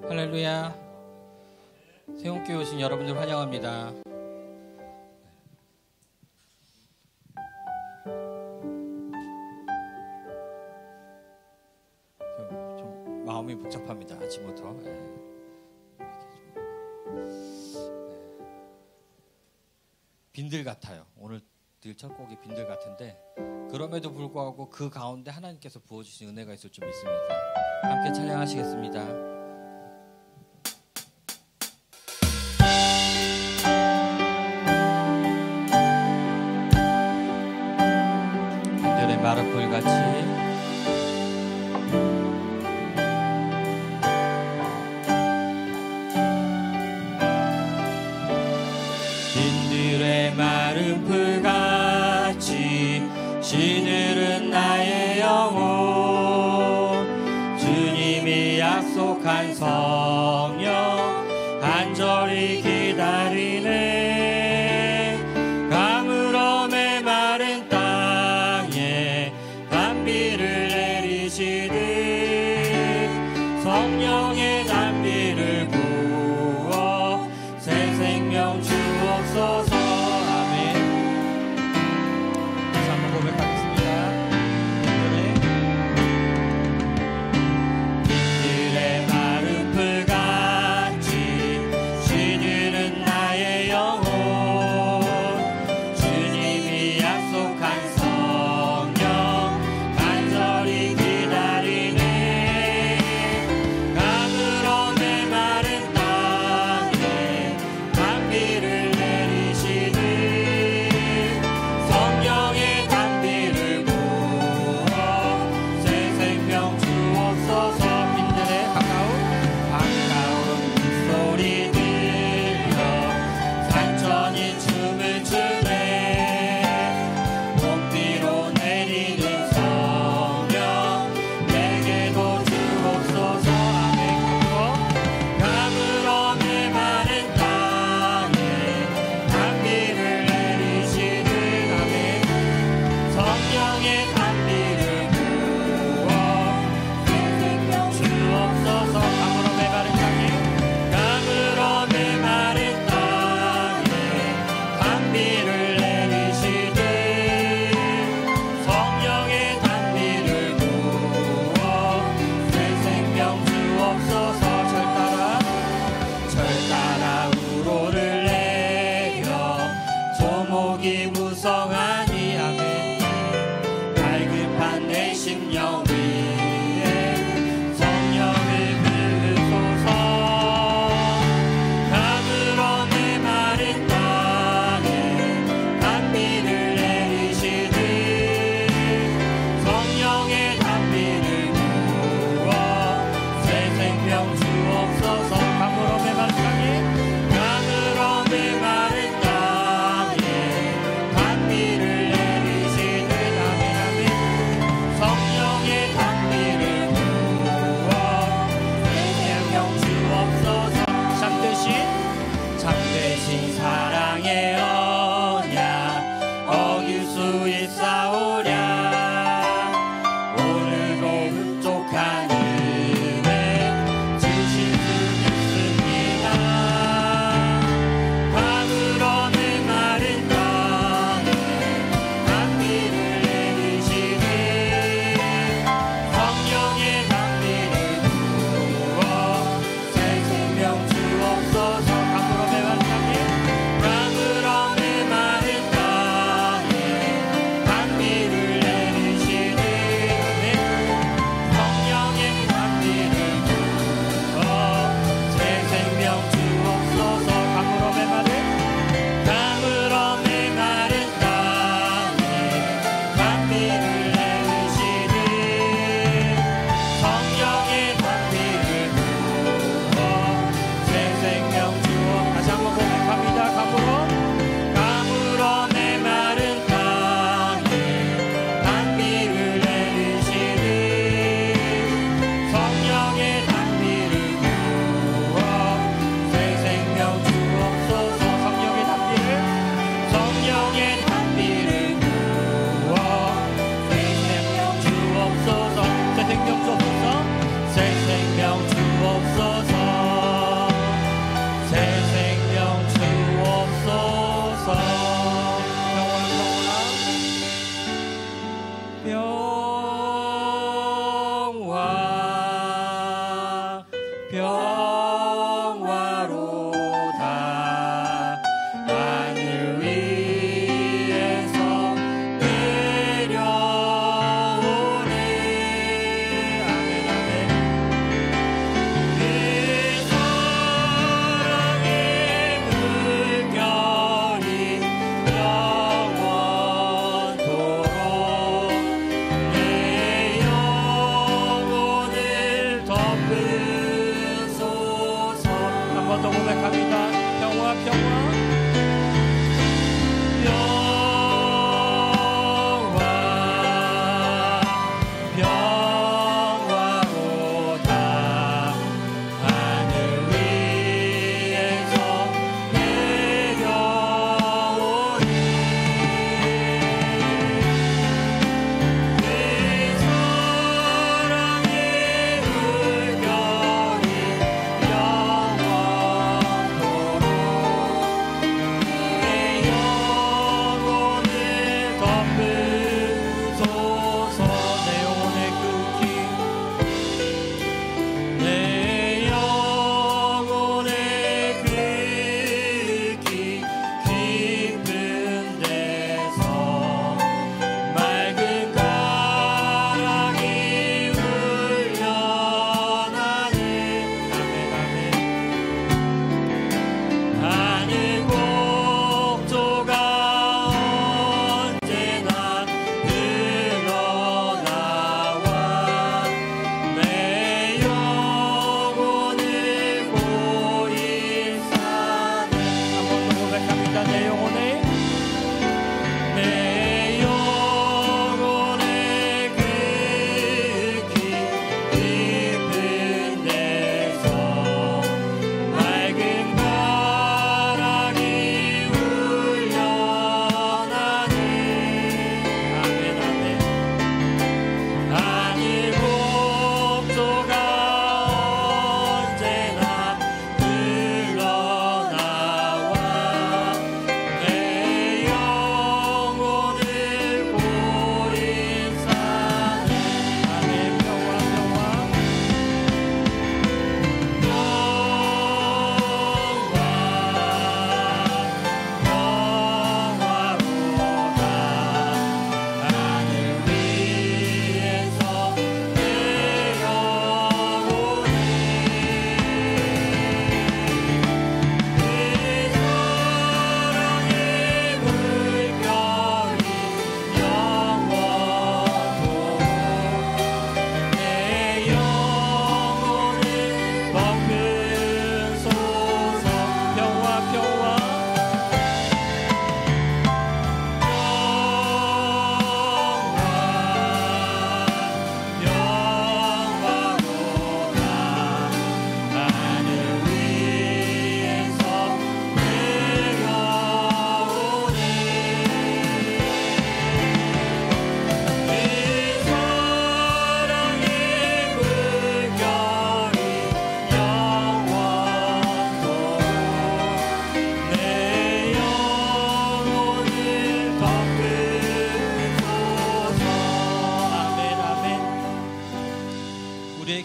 할렐루야. 새홈교회 오신 여러분들 환영합니다. 좀 마음이 복잡합니다. 아침부터. 빈들 같아요. 오늘 늘 첫 곡이 빈들 같은데, 그럼에도 불구하고 그 가운데 하나님께서 부어주신 은혜가 있을 줄 믿습니다. 함께 찬양하시겠습니다. 빈들의 마른 풀같이 마른 풀같이 시들은 나의 영혼, 주님이 약속한 성령 간절히 기다리네. 가물어 메마른 땅에 단비를 내리시듯 성령의 단비를 부어 새 생명 주옵소서. 빈들의 마른 풀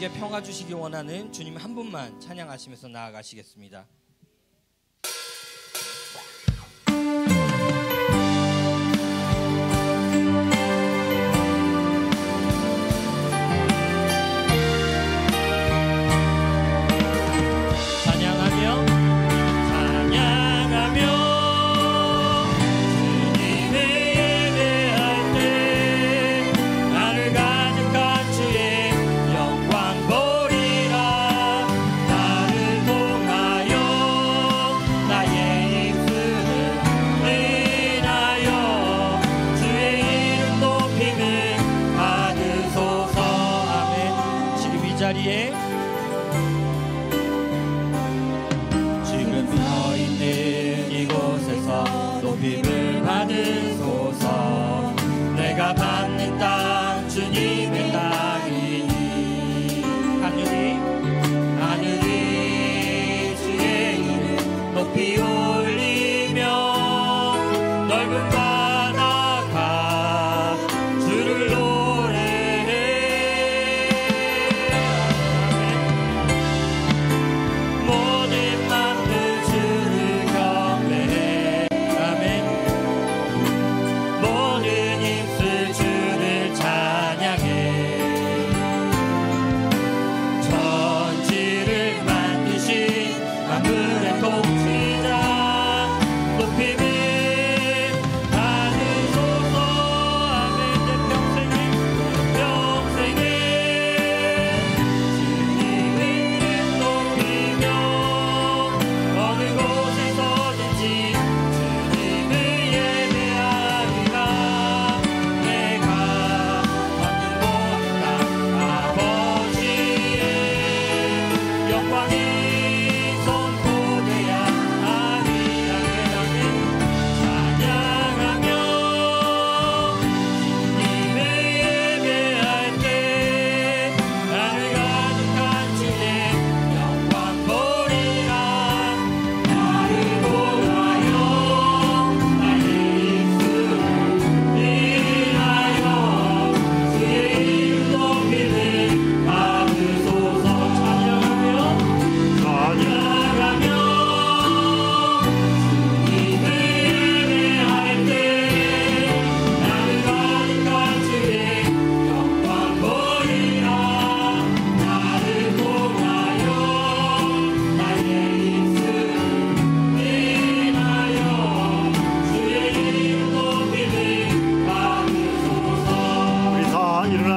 우리에게 평화 주시기 원하는 주님 한 분만 찬양하시면서 나아가시겠습니다. 영광 보리라 나를 통하여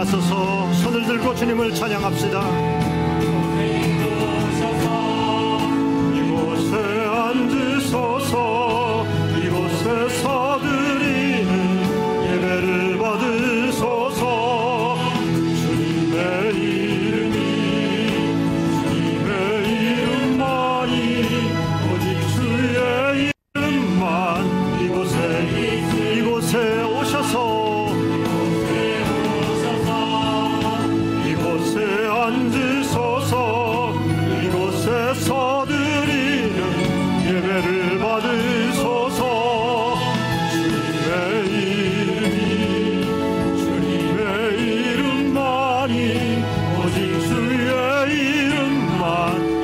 일어나소서. 손을 들고 주님을 찬양합시다. 이곳에 앉으소서. 이곳에서 드리는 예배를 받으소서. 주님의 이름만이, 오직 주의 이름만 이곳에 오셔서 이곳에 앉으소서. 이곳에서 드리는 예배를 받으소서. 주님의 이름만이, 오직 주의 이름만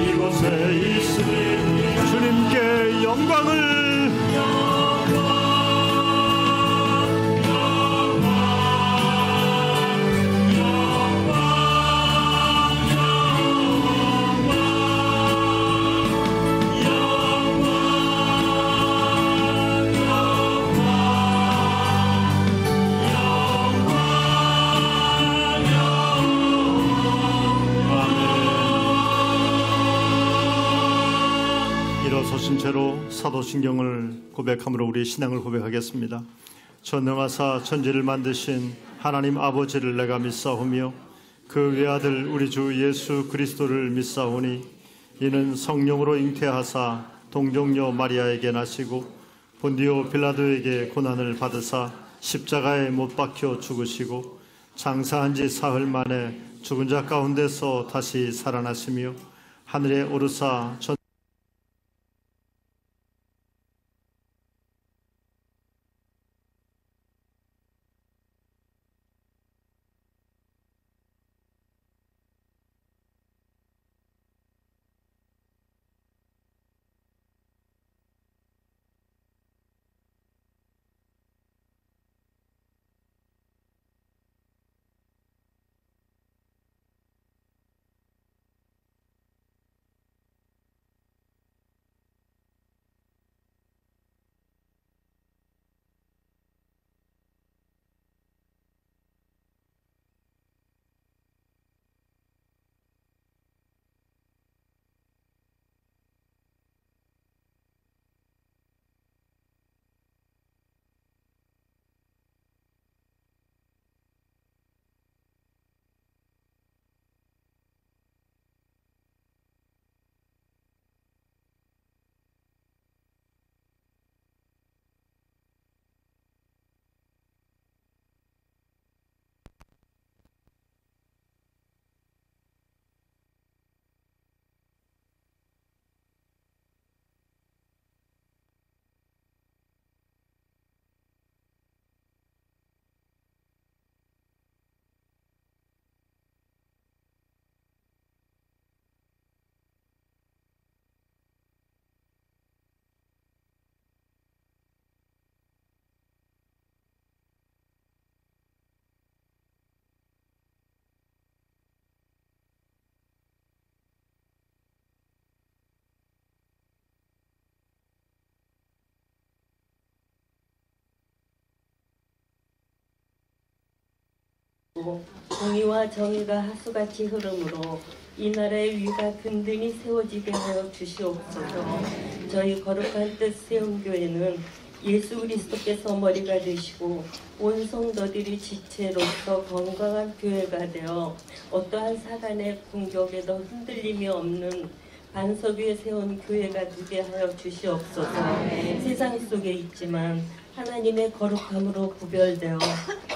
이곳에 있으니 주님께 영광을 일어서신 채로 사도신경을 고백함으로 우리 신앙을 고백하겠습니다. 전능하사 천지를 만드신 하나님 아버지를 내가 믿사오며 그 외아들 우리 주 예수 그리스도를 믿사오니 이는 성령으로 잉태하사 동정녀 마리아에게 나시고 본디오 빌라도에게 고난을 받으사 십자가에 못 박혀 죽으시고 장사한 지 사흘 만에 죽은 자 가운데서 다시 살아나시며 하늘에 오르사 공의와 정의가 하수같이 흐르므로 이 나라의 위가 든든히 세워지게 하여 주시옵소서. 저희 거룩한 뜻 세움교회는 예수 그리스도께서 머리가 되시고 온 성도들이 지체로서 건강한 교회가 되어 어떠한 사단의 공격에도 흔들림이 없는 반석 위에 세운 교회가 되게 하여 주시옵소서. 세상 속에 있지만 하나님의 거룩함으로 구별되어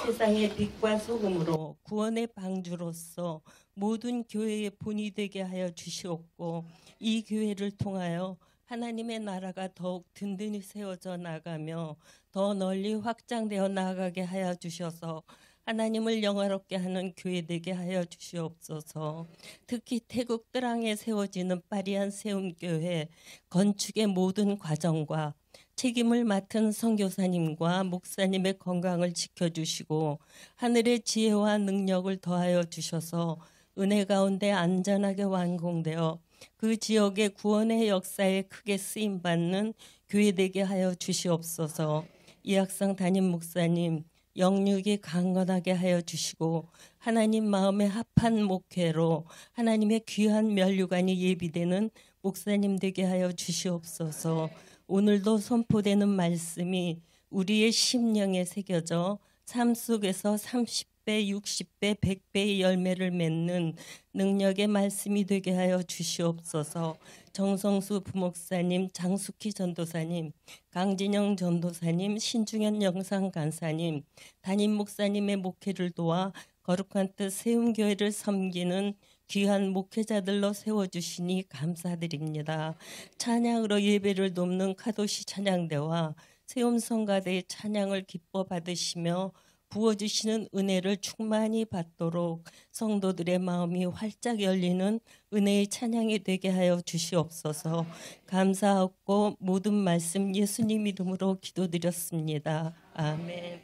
세상의 빛과 소금으로 구원의 방주로서 모든 교회의 본이 되게 하여 주시옵고 이 교회를 통하여 하나님의 나라가 더욱 든든히 세워져 나가며 더 널리 확장되어 나아가게 하여 주셔서 하나님을 영화롭게 하는 교회 되게 하여 주시옵소서. 특히 태국 뜨랑에 세워지는 파리안 세움교회 건축의 모든 과정과 책임을 맡은 선교사님과 목사님의 건강을 지켜주시고 하늘의 지혜와 능력을 더하여 주셔서 은혜 가운데 안전하게 완공되어 그 지역의 구원의 역사에 크게 쓰임받는 교회 되게 하여 주시옵소서. 이학상 담임 목사님, 영육이 강건하게 하여 주시고 하나님 마음에 합한 목회로 하나님의 귀한 면류관이 예비되는 목사님 되게 하여 주시옵소서. 오늘도 선포되는 말씀이 우리의 심령에 새겨져 삶 속에서 30배, 60배, 100배의 열매를 맺는 능력의 말씀이 되게 하여 주시옵소서. 정성수 부목사님, 장숙희 전도사님, 강진영 전도사님, 신중현 영상간사님, 담임 목사님의 목회를 도와 거룩한 뜻 세움교회를 섬기는 귀한 목회자들로 세워주시니 감사드립니다. 찬양으로 예배를 돕는 카도시 찬양대와 세움성가대의 찬양을 기뻐 받으시며 부어주시는 은혜를 충만히 받도록 성도들의 마음이 활짝 열리는 은혜의 찬양이 되게 하여 주시옵소서. 감사하고 모든 말씀 예수님 이름으로 기도드렸습니다. 아멘.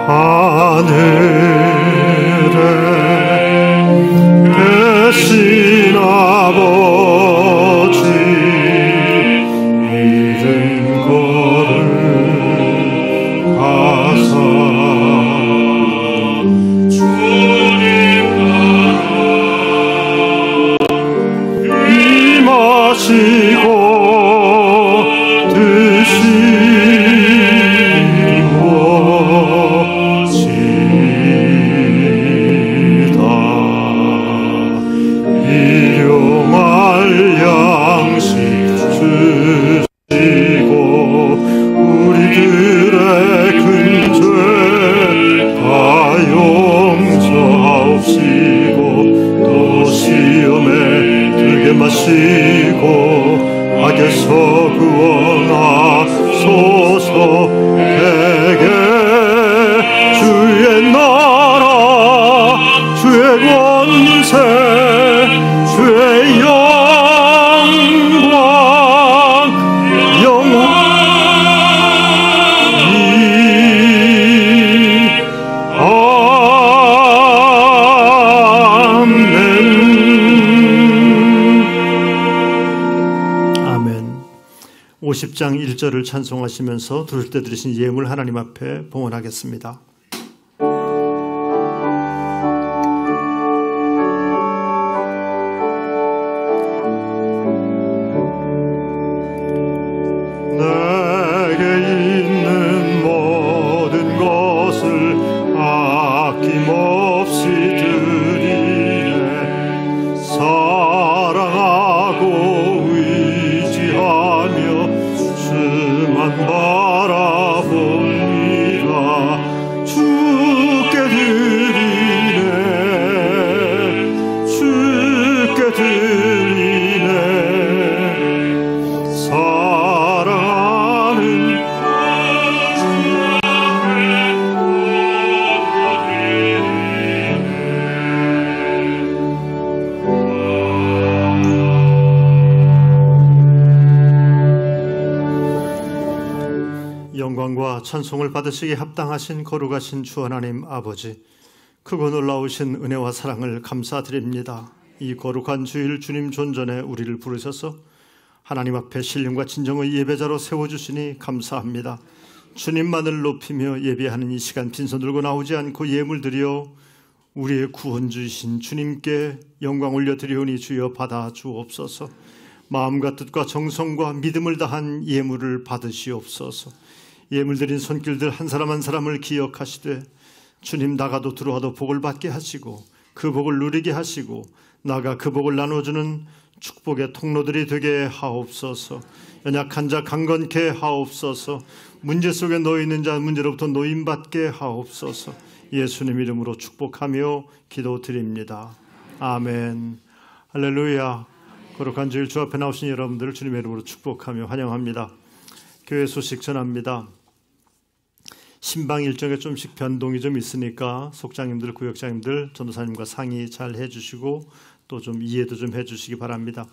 하늘에 계신 아버지 이름 거룩하사 주님 나라 임하시고 마시고 악에서 구원하소서. 대개 주의 나라 주의 권세 주의 영광 영원히 아멘. 50장 1절을 찬송하시면서 들을 때 드리신 예물 하나님 앞에 봉헌하겠습니다. 내게 있는 모든 것을 아낌없이 드리네. 사랑하고 의지하며 주만 바라봅니다. 주께 드리네. 주께 드리네. 사랑하는 영광과 찬송을 받으시기에 합당하신 거룩하신 주 하나님 아버지, 크고 놀라우신 은혜와 사랑을 감사드립니다. 이 거룩한 주일 주님 존전에 우리를 부르셔서 하나님 앞에 신령과 진정의 예배자로 세워주시니 감사합니다. 주님만을 높이며 예배하는 이 시간 빈손 들고 나오지 않고 예물 드려 우리의 구원주이신 주님께 영광 올려드리오니 주여 받아 주옵소서. 마음과 뜻과 정성과 믿음을 다한 예물을 받으시옵소서. 예물 드린 손길들 한 사람 한 사람을 기억하시되 주님 나가도 들어와도 복을 받게 하시고 그 복을 누리게 하시고 나가 그 복을 나눠주는 축복의 통로들이 되게 하옵소서. 연약한 자 강건케 하옵소서. 문제 속에 놓여있는 자 문제로부터 노임받게 하옵소서. 예수님 이름으로 축복하며 기도드립니다. 아멘. 할렐루야. 거룩한 주일 주 앞에 나오신 여러분들을 주님의 이름으로 축복하며 환영합니다. 교회 소식 전합니다. 신방 일정에 좀씩 변동이 좀 있으니까 속장님들, 구역장님들, 전도사님과 상의 잘 해주시고 또 좀 이해도 좀 해주시기 바랍니다.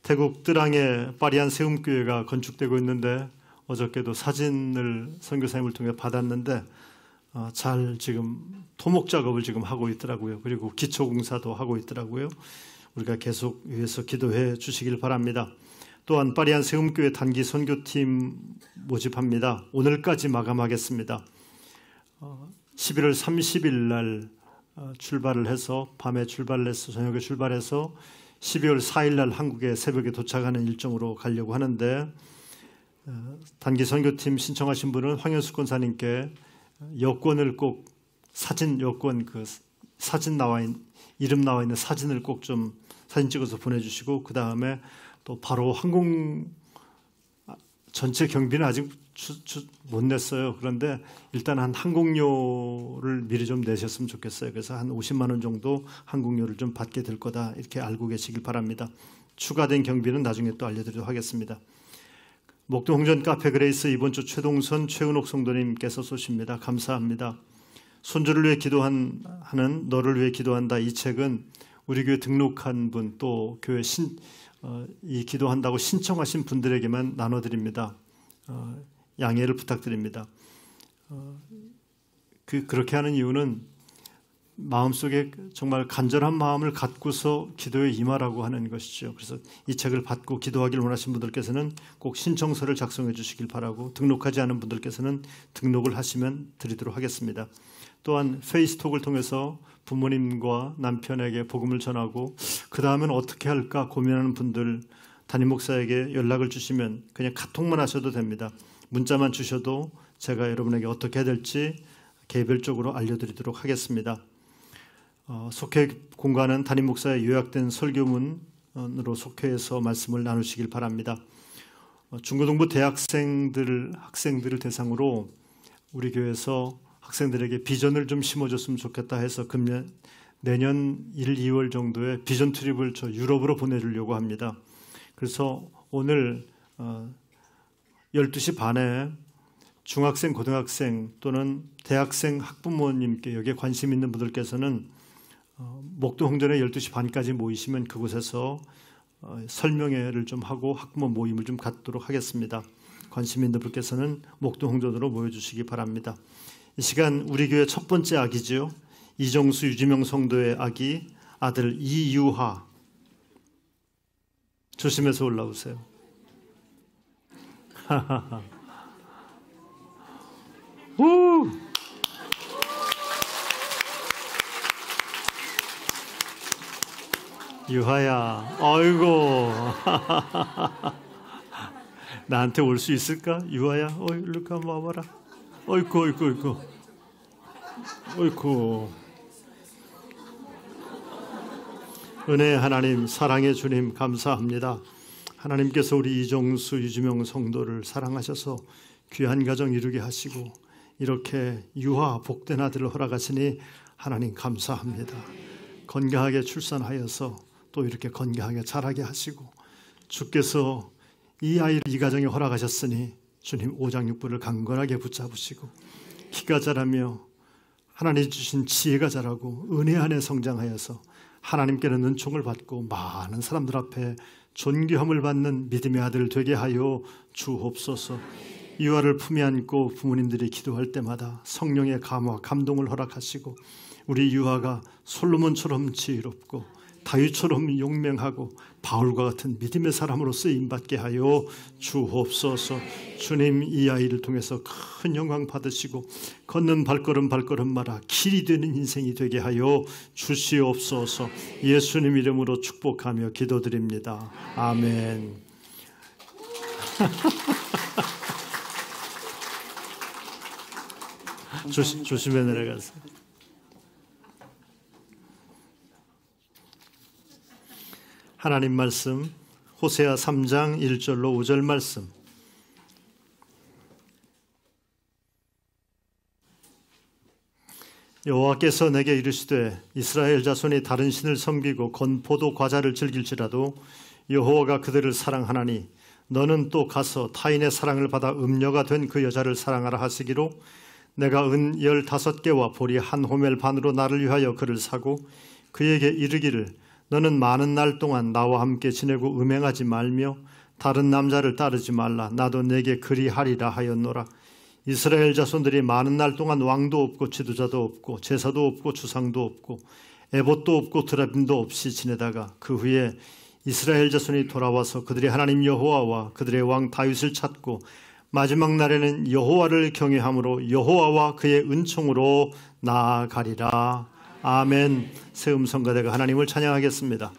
태국 뜨랑에 파리안 세움교회가 건축되고 있는데 어저께도 사진을 선교사님을 통해 받았는데 잘 지금 토목 작업을 지금 하고 있더라고요. 그리고 기초공사도 하고 있더라고요. 우리가 계속 위해서 기도해 주시길 바랍니다. 또한 파리안 세움교회 단기 선교팀 모집합니다. 오늘까지 마감하겠습니다. 11월 30일 날 출발을 해서 밤에 출발을 해서 저녁에 출발해서 12월 4일 날 한국에 새벽에 도착하는 일정으로 가려고 하는데 단기 선교팀 신청하신 분은 황현수 권사님께 여권을 꼭 사진 여권 그 사진 이름 나와 있는 사진을 꼭 좀 사진 찍어서 보내주시고 그 다음에 또 바로 항공 전체 경비는 아직 못 냈어요. 그런데 일단 한 항공료를 미리 좀 내셨으면 좋겠어요. 그래서 한 50만 원 정도 항공료를 좀 받게 될 거다 이렇게 알고 계시길 바랍니다. 추가된 경비는 나중에 또 알려드리도록 하겠습니다. 목동 홍전 카페 그레이스 이번 주 최동선 최은옥 성도님께서 쏘십니다. 감사합니다. 손주를 위해 기도하는 너를 위해 기도한다. 이 책은 우리 교회 등록한 분 또 교회 이 기도한다고 신청하신 분들에게만 나눠드립니다. 양해를 부탁드립니다. 그렇게 하는 이유는 마음속에 정말 간절한 마음을 갖고서 기도에 임하라고 하는 것이죠. 그래서 이 책을 받고 기도하길 원하시는 분들께서는 꼭 신청서를 작성해 주시길 바라고 등록하지 않은 분들께서는 등록을 하시면 드리도록 하겠습니다. 또한 페이스톡을 통해서 부모님과 남편에게 복음을 전하고 그 다음엔 어떻게 할까 고민하는 분들 담임 목사에게 연락을 주시면 그냥 카톡만 하셔도 됩니다. 문자만 주셔도 제가 여러분에게 어떻게 해야 될지 개별적으로 알려드리도록 하겠습니다. 속회 공간은 담임 목사의 요약된 설교문으로 속회에서 말씀을 나누시길 바랍니다. 중고등부 학생들을 대상으로 우리 교회에서 학생들에게 비전을 좀 심어줬으면 좋겠다 해서 내년 1, 2월 정도에 비전 트립을 유럽으로 보내주려고 합니다. 그래서 오늘 12시 반에 중학생, 고등학생 또는 대학생 학부모님께 여기에 관심 있는 분들께서는 목동 홍전에 12시 반까지 모이시면 그곳에서 설명회를 좀 하고 학부모 모임을 좀 갖도록 하겠습니다. 관심 있는 분께서는 목동 홍전으로 모여주시기 바랍니다. 이 시간 우리 교회 첫 번째 아기죠. 이정수 유지명 성도의 아기 아들 이유하. 조심해서 올라오세요. 우! 유하야, 아이고. 나한테 올 수 있을까? 유하야, 이리 와봐라. 어이구. 은혜의 하나님, 사랑의 주님 감사합니다. 하나님께서 우리 이정수, 유지명 성도를 사랑하셔서 귀한 가정 이루게 하시고 이렇게 유아 복된 아들을 허락하시니 하나님 감사합니다. 건강하게 출산하여서 또 이렇게 건강하게 자라게 하시고 주께서 이 아이를 이 가정에 허락하셨으니 주님 오장육부를 강건하게 붙잡으시고 키가 자라며 하나님 주신 지혜가 자라고 은혜 안에 성장하여서 하나님께는 은총을 받고 많은 사람들 앞에 존귀함을 받는 믿음의 아들 되게 하여 주옵소서. 유아를 품에 안고 부모님들이 기도할 때마다 성령의 감화 감동을 허락하시고 우리 유아가 솔로몬처럼 지혜롭고 다윗처럼 용맹하고 바울과 같은 믿음의 사람으로 쓰임받게 하여 주옵소서. 주님 이 아이를 통해서 큰 영광 받으시고 걷는 발걸음마다 길이 되는 인생이 되게 하여 주시옵소서. 예수님 이름으로 축복하며 기도드립니다. 아멘. 조심해 내려가세요. 하나님 말씀 호세아 3장 1절로 5절 말씀. 여호와께서 내게 이르시되 이스라엘 자손이 다른 신을 섬기고 건포도 과자를 즐길지라도 여호와가 그들을 사랑하나니 너는 또 가서 타인의 사랑을 받아 음녀가 된 그 여자를 사랑하라 하시기로 내가 은 15개와 보리 1호멜 반으로 나를 위하여 그를 사고 그에게 이르기를 너는 많은 날 동안 나와 함께 지내고 음행하지 말며 다른 남자를 따르지 말라. 나도 내게 그리하리라 하였노라. 이스라엘 자손들이 많은 날 동안 왕도 없고 지도자도 없고 제사도 없고 주상도 없고 에봇도 없고 드라빔도 없이 지내다가 그 후에 이스라엘 자손이 돌아와서 그들의 하나님 여호와와 그들의 왕 다윗을 찾고 마지막 날에는 여호와를 경외함으로 여호와와 그의 은총으로 나아가리라. 아멘. 새 음성가대가 하나님을 찬양하겠습니다.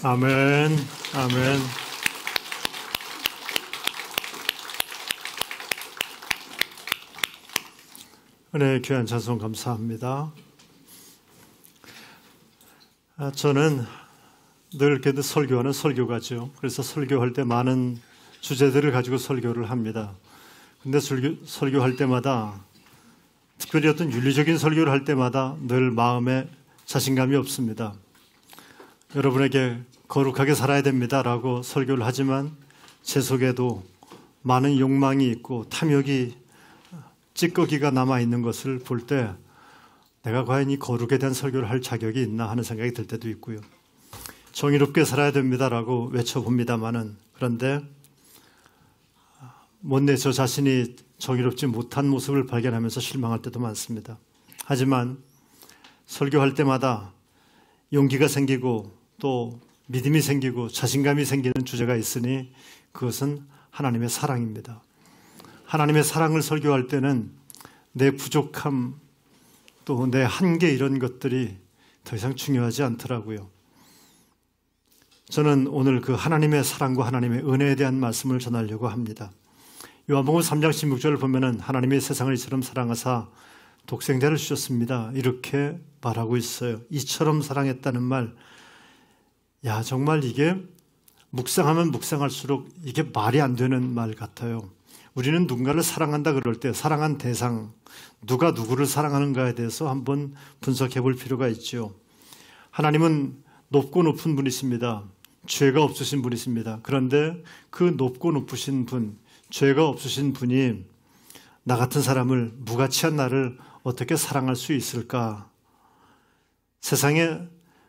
아멘. 아멘. 은혜의 귀한 찬송 감사합니다. 저는 늘 설교하는 설교가죠. 그래서 설교할 때 많은 주제들을 가지고 설교를 합니다. 근데 설교할 때마다, 특별히 어떤 윤리적인 설교를 할 때마다 늘 마음에 자신감이 없습니다. 여러분에게 거룩하게 살아야 됩니다라고 설교를 하지만 제 속에도 많은 욕망이 있고 탐욕이, 찌꺼기가 남아있는 것을 볼 때 내가 과연 이 거룩에 대한 설교를 할 자격이 있나 하는 생각이 들 때도 있고요. 정의롭게 살아야 됩니다라고 외쳐봅니다마는, 그런데 못내 저 자신이 정의롭지 못한 모습을 발견하면서 실망할 때도 많습니다. 하지만 설교할 때마다 용기가 생기고 또 믿음이 생기고 자신감이 생기는 주제가 있으니 그것은 하나님의 사랑입니다. 하나님의 사랑을 설교할 때는 내 부족함 또 내 한계 이런 것들이 더 이상 중요하지 않더라고요. 저는 오늘 그 하나님의 사랑과 하나님의 은혜에 대한 말씀을 전하려고 합니다. 요한복음 3장 16절을 보면은 하나님이 세상을 이처럼 사랑하사 독생자를 주셨습니다. 이렇게 말하고 있어요. 이처럼 사랑했다는 말, 야, 정말 이게 묵상하면 묵상할수록 이게 말이 안 되는 말 같아요. 우리는 누군가를 사랑한다 그럴 때 사랑한 대상, 누가 누구를 사랑하는가에 대해서 한번 분석해 볼 필요가 있죠. 하나님은 높고 높은 분이십니다. 죄가 없으신 분이십니다. 그런데 그 높고 높으신 분, 죄가 없으신 분이 나 같은 사람을, 무가치한 나를 어떻게 사랑할 수 있을까? 세상에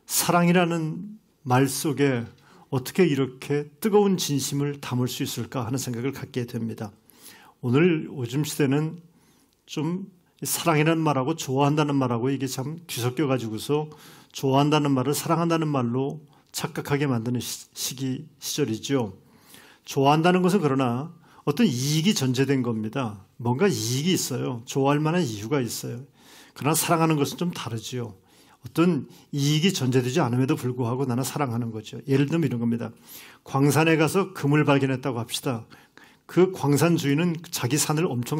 사랑이라는 말 속에 어떻게 이렇게 뜨거운 진심을 담을 수 있을까 하는 생각을 갖게 됩니다. 오늘 요즘 시대는 좀 사랑이라는 말하고 좋아한다는 말하고 이게 참 뒤섞여 가지고서 좋아한다는 말을 사랑한다는 말로 착각하게 만드는 시절이죠. 좋아한다는 것은 그러나 어떤 이익이 전제된 겁니다. 뭔가 이익이 있어요. 좋아할 만한 이유가 있어요. 그러나 사랑하는 것은 좀 다르지요. 어떤 이익이 전제되지 않음에도 불구하고 나는 사랑하는 거죠. 예를 들면 이런 겁니다. 광산에 가서 금을 발견했다고 합시다. 그 광산 주인은 자기 산을 엄청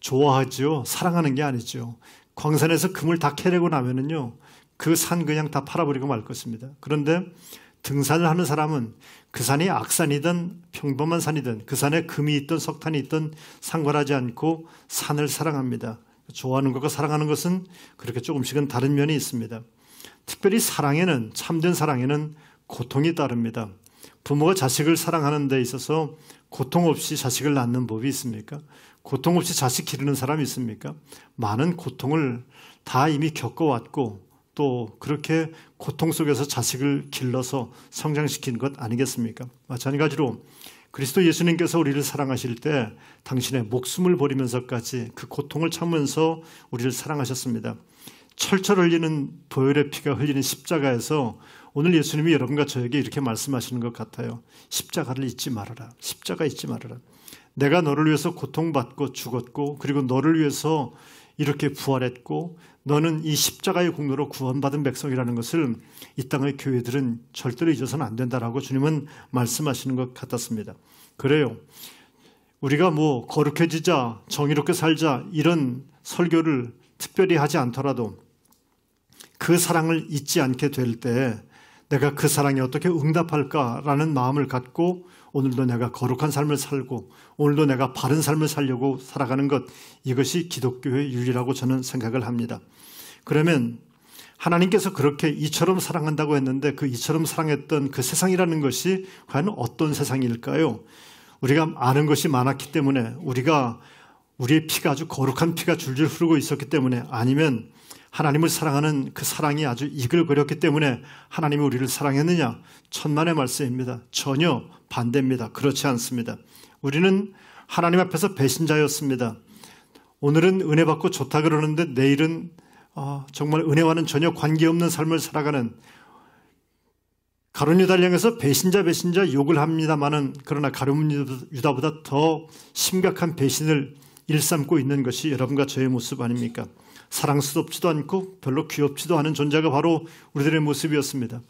좋아하죠. 사랑하는 게 아니죠. 광산에서 금을 다 캐내고 나면은요, 그 산 그냥 다 팔아버리고 말 것입니다. 그런데 등산을 하는 사람은 그 산이 악산이든 평범한 산이든 그 산에 금이 있든 석탄이 있든 상관하지 않고 산을 사랑합니다. 좋아하는 것과 사랑하는 것은 그렇게 조금씩은 다른 면이 있습니다. 특별히 사랑에는, 참된 사랑에는 고통이 따릅니다. 부모가 자식을 사랑하는 데 있어서 고통 없이 자식을 낳는 법이 있습니까? 고통 없이 자식 기르는 사람이 있습니까? 많은 고통을 다 이미 겪어왔고 또 그렇게 고통 속에서 자식을 길러서 성장시킨 것 아니겠습니까? 마찬가지로 그리스도 예수님께서 우리를 사랑하실 때 당신의 목숨을 버리면서까지 그 고통을 참으면서 우리를 사랑하셨습니다. 철철 흘리는 보혈의 피가 흘리는 십자가에서 오늘 예수님이 여러분과 저에게 이렇게 말씀하시는 것 같아요. 십자가를 잊지 말아라. 십자가 잊지 말아라. 내가 너를 위해서 고통받고 죽었고 그리고 너를 위해서 이렇게 부활했고 너는 이 십자가의 공로로 구원받은 백성이라는 것을 이 땅의 교회들은 절대로 잊어서는 안 된다라고 주님은 말씀하시는 것 같았습니다. 그래요. 우리가 거룩해지자, 정의롭게 살자 이런 설교를 특별히 하지 않더라도 그 사랑을 잊지 않게 될 때 내가 그 사랑에 어떻게 응답할까라는 마음을 갖고 오늘도 내가 거룩한 삶을 살고 오늘도 내가 바른 삶을 살려고 살아가는 것, 이것이 기독교의 윤리라고 저는 생각을 합니다. 그러면 하나님께서 그렇게 이처럼 사랑한다고 했는데 그 이처럼 사랑했던 그 세상이라는 것이 과연 어떤 세상일까요? 우리가 아는 것이 많았기 때문에, 우리의 피가 아주 거룩한 피가 줄줄 흐르고 있었기 때문에, 아니면 하나님을 사랑하는 그 사랑이 아주 이글거렸기 때문에 하나님이 우리를 사랑했느냐? 천만의 말씀입니다. 전혀 반대입니다. 그렇지 않습니다. 우리는 하나님 앞에서 배신자였습니다. 오늘은 은혜 받고 좋다 그러는데 내일은 정말 은혜와는 전혀 관계없는 삶을 살아가는, 가룟 유다를 향해서 배신자 욕을 합니다마는 그러나 가룟 유다보다 더 심각한 배신을 일삼고 있는 것이 여러분과 저의 모습 아닙니까? 사랑스럽지도 않고 별로 귀엽지도 않은 존재가 바로 우리들의 모습이었습니다.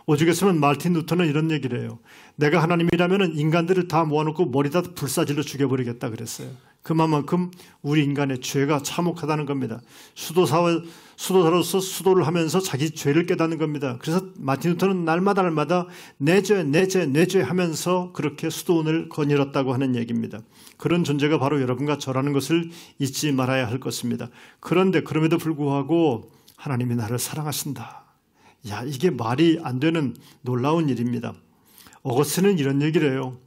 오죽했으면 말틴 루터는 이런 얘기를 해요. 내가 하나님이라면 인간들을 다 모아놓고 머리다 불사질러 죽여버리겠다 그랬어요. 그만큼 우리 인간의 죄가 참혹하다는 겁니다. 수도사로서 수도를 하면서 자기 죄를 깨닫는 겁니다. 그래서 마틴 루터는 날마다 내 죄 하면서 그렇게 수도원을 거닐었다고 하는 얘기입니다. 그런 존재가 바로 여러분과 저라는 것을 잊지 말아야 할 것입니다. 그런데 그럼에도 불구하고 하나님이 나를 사랑하신다. 야, 이게 말이 안 되는 놀라운 일입니다. 어거스틴은 이런 얘기를 해요.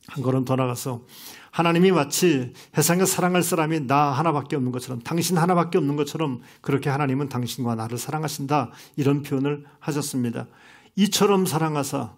한 걸음 더 나가서 하나님이 마치 세상에 사랑할 사람이 나 하나밖에 없는 것처럼, 당신 하나밖에 없는 것처럼 그렇게 하나님은 당신과 나를 사랑하신다, 이런 표현을 하셨습니다. 이처럼 사랑하사,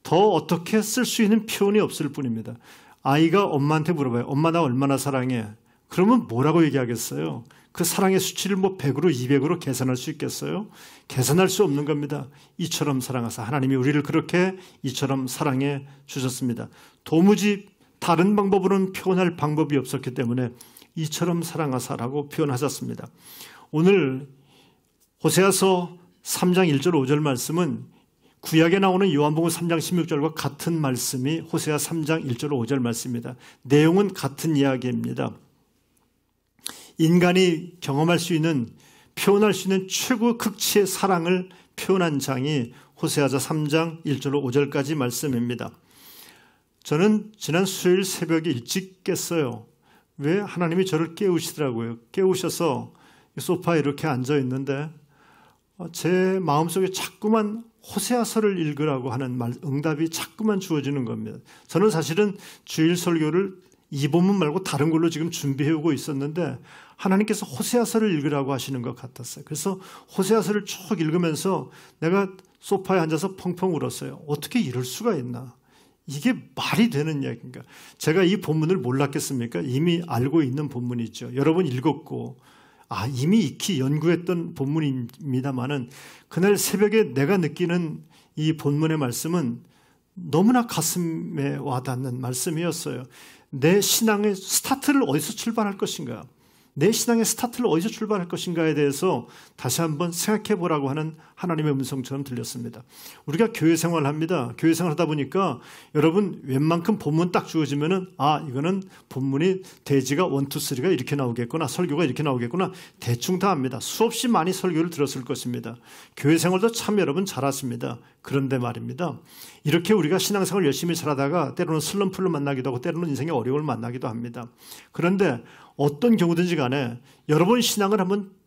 더 어떻게 쓸 수 있는 표현이 없을 뿐입니다. 아이가 엄마한테 물어봐요. 엄마 나 얼마나 사랑해? 그러면 뭐라고 얘기하겠어요? 그 사랑의 수치를 100으로 200으로 계산할 수 있겠어요? 계산할 수 없는 겁니다. 이처럼 사랑하사, 하나님이 우리를 그렇게 이처럼 사랑해 주셨습니다. 도무지 다른 방법으로는 표현할 방법이 없었기 때문에 이처럼 사랑하사라고 표현하셨습니다. 오늘 호세아서 3장 1절 5절 말씀은 구약에 나오는 요한복음 3장 16절과 같은 말씀이 호세아 3장 1절 5절 말씀입니다. 내용은 같은 이야기입니다. 인간이 경험할 수 있는, 표현할 수 있는 최고 극치의 사랑을 표현한 장이 호세아서 3장 1절 5절까지 말씀입니다. 저는 지난 수요일 새벽에 일찍 깼어요. 왜? 하나님이 저를 깨우시더라고요. 깨우셔서 소파에 이렇게 앉아 있는데 제 마음속에 자꾸만 호세아서를 읽으라고 하는 응답이 자꾸만 주어지는 겁니다. 저는 사실은 주일 설교를 이 본문 말고 다른 걸로 지금 준비해오고 있었는데 하나님께서 호세아서를 읽으라고 하시는 것 같았어요. 그래서 호세아서를 쭉 읽으면서 내가 소파에 앉아서 펑펑 울었어요. 어떻게 이럴 수가 있나? 이게 말이 되는 이야기인가? 제가 이 본문을 몰랐겠습니까? 이미 알고 있는 본문이죠. 여러 번 읽었고 이미 익히 연구했던 본문입니다만은 그날 새벽에 내가 느끼는 이 본문의 말씀은 너무나 가슴에 와닿는 말씀이었어요. 내 신앙의 스타트를 어디서 출발할 것인가? 내 신앙의 스타트를 어디서 출발할 것인가에 대해서 다시 한번 생각해 보라고 하는 하나님의 음성처럼 들렸습니다. 우리가 교회 생활을 합니다. 교회 생활을 하다 보니까 여러분 웬만큼 본문 딱 주어지면은 이거는 본문이 대지가 1, 2, 3가 이렇게 나오겠구나, 설교가 이렇게 나오겠구나, 대충 다 압니다. 수없이 많이 설교를 들었을 것입니다. 교회 생활도 참 여러분 잘하십니다. 그런데 말입니다. 이렇게 우리가 신앙생활 열심히 잘하다가 때로는 슬럼프를 만나기도 하고 때로는 인생의 어려움을 만나기도 합니다. 그런데 어떤 경우든지 간에 여러분 신앙을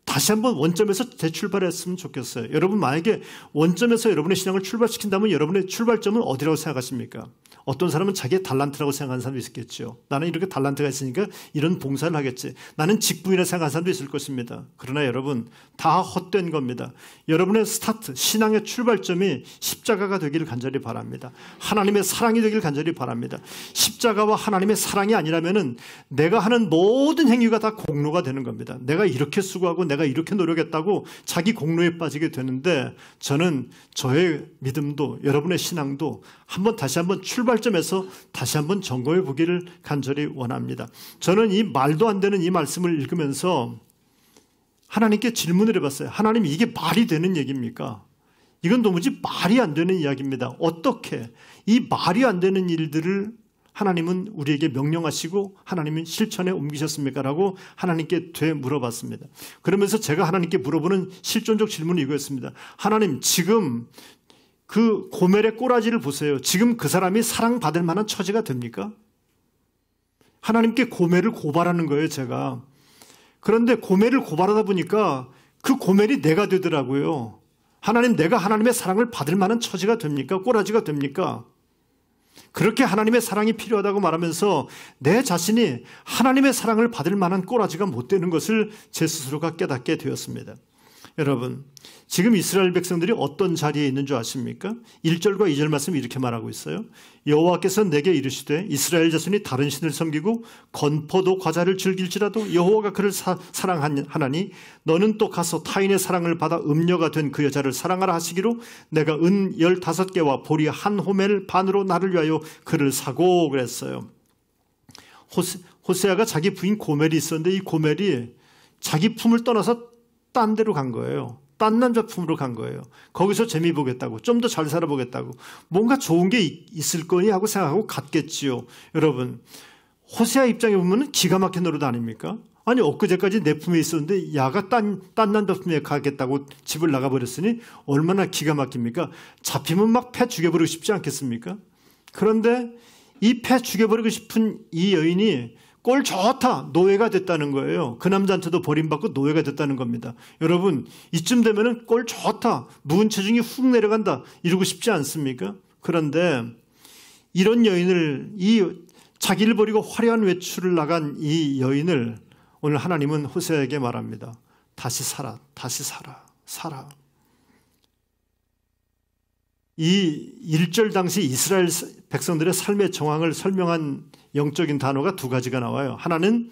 다시 한번 원점에서 재출발했으면 좋겠어요. 여러분 만약에 원점에서 여러분의 신앙을 출발시킨다면 여러분의 출발점은 어디라고 생각하십니까? 어떤 사람은 자기의 달란트라고 생각하는 사람도 있겠죠. 나는 이렇게 달란트가 있으니까 이런 봉사를 하겠지. 나는 직분이라 생각하는 사람도 있을 것입니다. 그러나 여러분 다 헛된 겁니다. 여러분의 스타트, 신앙의 출발점이 십자가가 되기를 간절히 바랍니다. 하나님의 사랑이 되기를 간절히 바랍니다. 십자가와 하나님의 사랑이 아니라면은 내가 하는 모든 행위가 다 공로가 되는 겁니다. 내가 이렇게 수고하고 내가 이렇게 노력했다고 자기 공로에 빠지게 되는데 저는 저의 믿음도 여러분의 신앙도 다시 한번 출발점에서 다시 한번 점검해 보기를 간절히 원합니다. 저는 이 말도 안 되는 이 말씀을 읽으면서 하나님께 질문을 해봤어요. 하나님 이게 말이 되는 얘기입니까? 이건 도무지 말이 안 되는 이야기입니다. 어떻게 이 말이 안 되는 일들을 하나님은 우리에게 명령하시고 하나님은 실천에 옮기셨습니까? 라고 하나님께 되물어봤습니다. 그러면서 제가 하나님께 물어보는 실존적 질문이 이거였습니다. 하나님 지금 그 고멜의 꼬라지를 보세요. 지금 그 사람이 사랑받을 만한 처지가 됩니까? 하나님께 고멜을 고발하는 거예요, 제가. 그런데 고멜을 고발하다 보니까 그 고멜이 내가 되더라고요. 하나님, 내가 하나님의 사랑을 받을 만한 처지가 됩니까? 꼬라지가 됩니까? 그렇게 하나님의 사랑이 필요하다고 말하면서 내 자신이 하나님의 사랑을 받을 만한 꼬라지가 못 되는 것을 제 스스로가 깨닫게 되었습니다. 여러분, 지금 이스라엘 백성들이 어떤 자리에 있는 줄 아십니까? 1절과 2절 말씀이 이렇게 말하고 있어요. 여호와께서 내게 이르시되 이스라엘 자손이 다른 신을 섬기고 건포도 과자를 즐길지라도 여호와가 그를 사랑하나니 너는 또 가서 타인의 사랑을 받아 음녀가 된 그 여자를 사랑하라 하시기로 내가 은 15개와 보리 한 호멜 반으로 나를 위하여 그를 사고 그랬어요. 호세아가 자기 부인 고멜이 있었는데 이 고멜이 자기 품을 떠나서 딴 데로 간 거예요. 딴 남자 품으로 간 거예요. 거기서 재미 보겠다고, 좀 더 잘 살아보겠다고, 뭔가 좋은 게 있을 거니 하고 생각하고 갔겠지요. 여러분, 호세아 입장에 보면 기가 막힌 노릇 아닙니까? 아니, 엊그제까지 내 품에 있었는데 야가 딴 남자 품에 가겠다고 집을 나가버렸으니 얼마나 기가 막힙니까? 잡히면 막 패 죽여버리고 싶지 않겠습니까? 그런데 이 패 죽여버리고 싶은 이 여인이 꼴 좋다, 노예가 됐다는 거예요. 그 남자한테도 버림받고 노예가 됐다는 겁니다. 여러분, 이쯤 되면은 꼴 좋다, 묵은 체중이 훅 내려간다, 이러고 싶지 않습니까? 그런데 이런 여인을, 이 자기를 버리고 화려한 외출을 나간 이 여인을 오늘 하나님은 호세아에게 말합니다. 다시 살아, 다시 살아, 살아. 이 1절 당시 이스라엘 백성들의 삶의 정황을 설명한 영적인 단어가 두 가지가 나와요. 하나는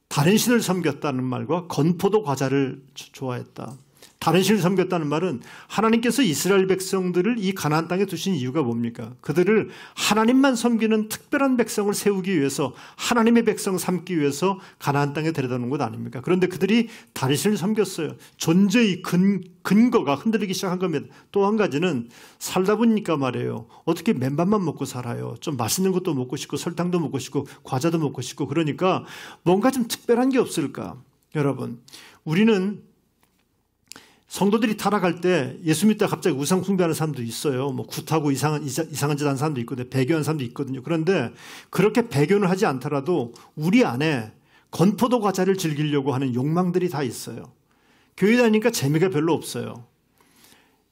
다른 신을 섬겼다는 말과 건포도 과자를 좋아했다. 다른 신을 섬겼다는 말은 하나님께서 이스라엘 백성들을 이 가나안 땅에 두신 이유가 뭡니까? 그들을 하나님만 섬기는 특별한 백성을 세우기 위해서, 하나님의 백성 삼기 위해서 가나안 땅에 데려다 놓은 것 아닙니까? 그런데 그들이 다른 신을 섬겼어요. 존재의 근거가 흔들리기 시작한 겁니다. 또 한 가지는 살다 보니까 말이에요. 어떻게 맨밥만 먹고 살아요. 좀 맛있는 것도 먹고 싶고 설탕도 먹고 싶고 과자도 먹고 싶고, 그러니까 뭔가 좀 특별한 게 없을까? 여러분, 우리는 성도들이 타락할 때 예수 믿다 갑자기 우상 숭배하는 사람도 있어요. 뭐 굿하고 이상한 짓 하는 사람도 있거든요. 배교하는 사람도 있거든요. 그런데 그렇게 배교는 하지 않더라도 우리 안에 건포도 과자를 즐기려고 하는 욕망들이 다 있어요. 교회 다니니까 재미가 별로 없어요.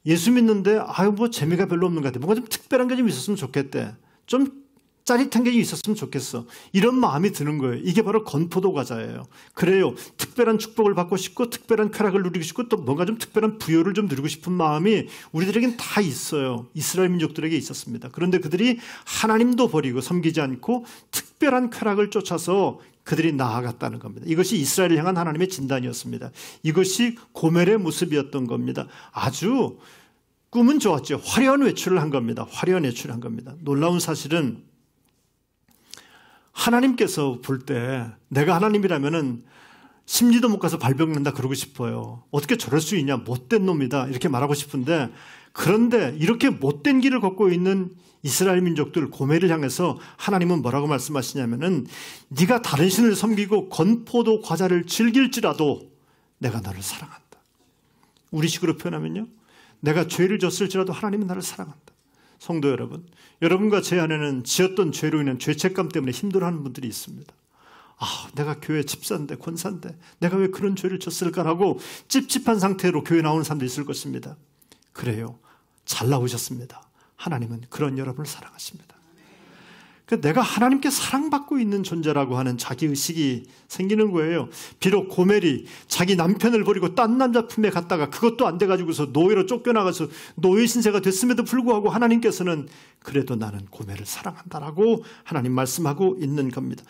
예수 믿는데 뭐 재미가 별로 없는 것 같아. 뭔가 좀 특별한 게 좀 있었으면 좋겠대. 좀 짜릿한 게 있었으면 좋겠어. 이런 마음이 드는 거예요. 이게 바로 건포도 과자예요. 그래요. 특별한 축복을 받고 싶고 특별한 쾌락을 누리고 싶고 또 뭔가 좀 특별한 부여를 좀 누리고 싶은 마음이 우리들에겐 다 있어요. 이스라엘 민족들에게 있었습니다. 그런데 그들이 하나님도 버리고 섬기지 않고 특별한 쾌락을 쫓아서 그들이 나아갔다는 겁니다. 이것이 이스라엘을 향한 하나님의 진단이었습니다. 이것이 고멜의 모습이었던 겁니다. 아주 꿈은 좋았죠. 화려한 외출을 한 겁니다. 화려한 외출을 한 겁니다. 놀라운 사실은 하나님께서 볼 때 내가 하나님이라면은 심리도 못 가서 발병 난다 그러고 싶어요. 어떻게 저럴 수 있냐, 못된 놈이다 이렇게 말하고 싶은데, 그런데 이렇게 못된 길을 걷고 있는 이스라엘 민족들 고멜을 향해서 하나님은 뭐라고 말씀하시냐면은 네가 다른 신을 섬기고 건포도 과자를 즐길지라도 내가 너를 사랑한다. 우리식으로 표현하면요, 내가 죄를 졌을지라도 하나님은 나를 사랑한다. 성도 여러분, 여러분과 제 안에는 지었던 죄로 인한 죄책감 때문에 힘들어하는 분들이 있습니다. 내가 교회 집사인데 권사인데 내가 왜 그런 죄를 졌을까라고 찝찝한 상태로 교회 나오는 사람도 있을 것입니다. 그래요, 잘 나오셨습니다. 하나님은 그런 여러분을 사랑하십니다. 내가 하나님께 사랑받고 있는 존재라고 하는 자기의식이 생기는 거예요. 비록 고멜이 자기 남편을 버리고 딴 남자 품에 갔다가 그것도 안 돼가지고서 노예로 쫓겨나가서 노예 신세가 됐음에도 불구하고 하나님께서는 그래도 나는 고멜을 사랑한다라고 하나님 말씀하고 있는 겁니다.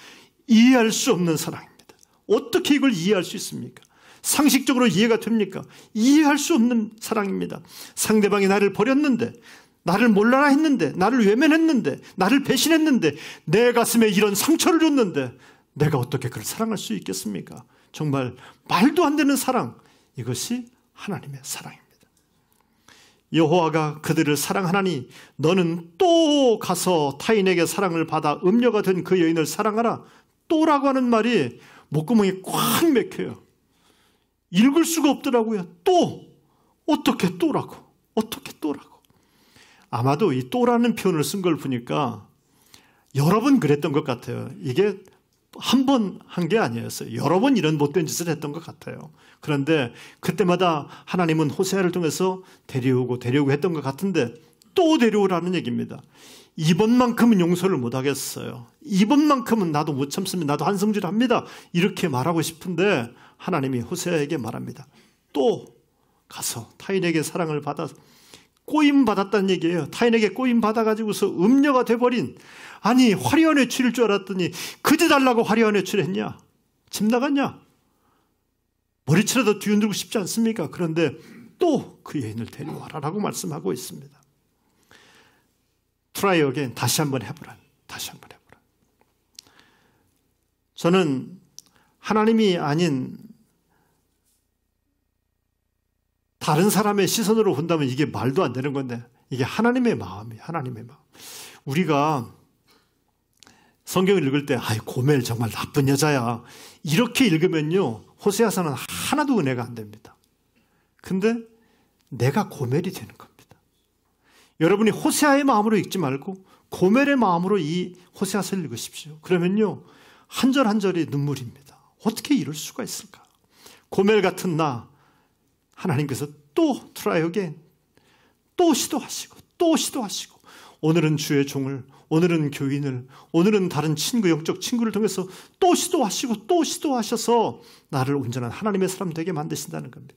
이해할 수 없는 사랑입니다. 어떻게 이걸 이해할 수 있습니까? 상식적으로 이해가 됩니까? 이해할 수 없는 사랑입니다. 상대방이 나를 버렸는데, 나를 몰라라 했는데, 나를 외면했는데, 나를 배신했는데, 내 가슴에 이런 상처를 줬는데 내가 어떻게 그를 사랑할 수 있겠습니까? 정말 말도 안 되는 사랑, 이것이 하나님의 사랑입니다. 여호와가 그들을 사랑하나니 너는 또 가서 타인에게 사랑을 받아 음녀가 된 그 여인을 사랑하라. 또라고 하는 말이 목구멍이 꽉 막혀요. 읽을 수가 없더라고요. 또, 어떻게 또라고, 어떻게 또라고. 아마도 이 또라는 표현을 쓴 걸 보니까 여러 번 그랬던 것 같아요. 이게 한 번 한 게 아니었어요. 여러 번 이런 못된 짓을 했던 것 같아요. 그런데 그때마다 하나님은 호세아를 통해서 데려오고 했던 것 같은데 또 데려오라는 얘기입니다. 이번만큼은 용서를 못 하겠어요. 이번만큼은 나도 못 참습니다. 나도 한성질 합니다. 이렇게 말하고 싶은데 하나님이 호세아에게 말합니다. 또 가서 타인에게 사랑을 받아 꼬임 받았다는 얘기예요. 타인에게 꼬임 받아가지고서 음녀가 돼버린, 아니 화려한 외출일 줄 알았더니 그지 달라고 화려한 외출했냐? 집 나갔냐? 머리채라도 뒤흔들고 싶지 않습니까? 그런데 또 그 여인을 데려와라라고 말씀하고 있습니다. Try again. 다시 한번 해보라. 다시 한번 해보라. 저는 하나님이 아닌 다른 사람의 시선으로 본다면 이게 말도 안 되는 건데 이게 하나님의 마음이에요. 하나님의 마음. 우리가 성경을 읽을 때 고멜 정말 나쁜 여자야 이렇게 읽으면요 호세아서는 하나도 은혜가 안 됩니다. 근데 내가 고멜이 되는 겁니다. 여러분이 호세아의 마음으로 읽지 말고 고멜의 마음으로 이 호세아서를 읽으십시오. 그러면요 한 절 한 절이 눈물입니다. 어떻게 이럴 수가 있을까? 고멜 같은 나 하나님께서 또 try again 또 시도하시고 또 시도하시고 오늘은 주의 종을 오늘은 교인을 오늘은 다른 친구 영적 친구를 통해서 또 시도하시고 또 시도하셔서 나를 온전한 하나님의 사람 되게 만드신다는 겁니다.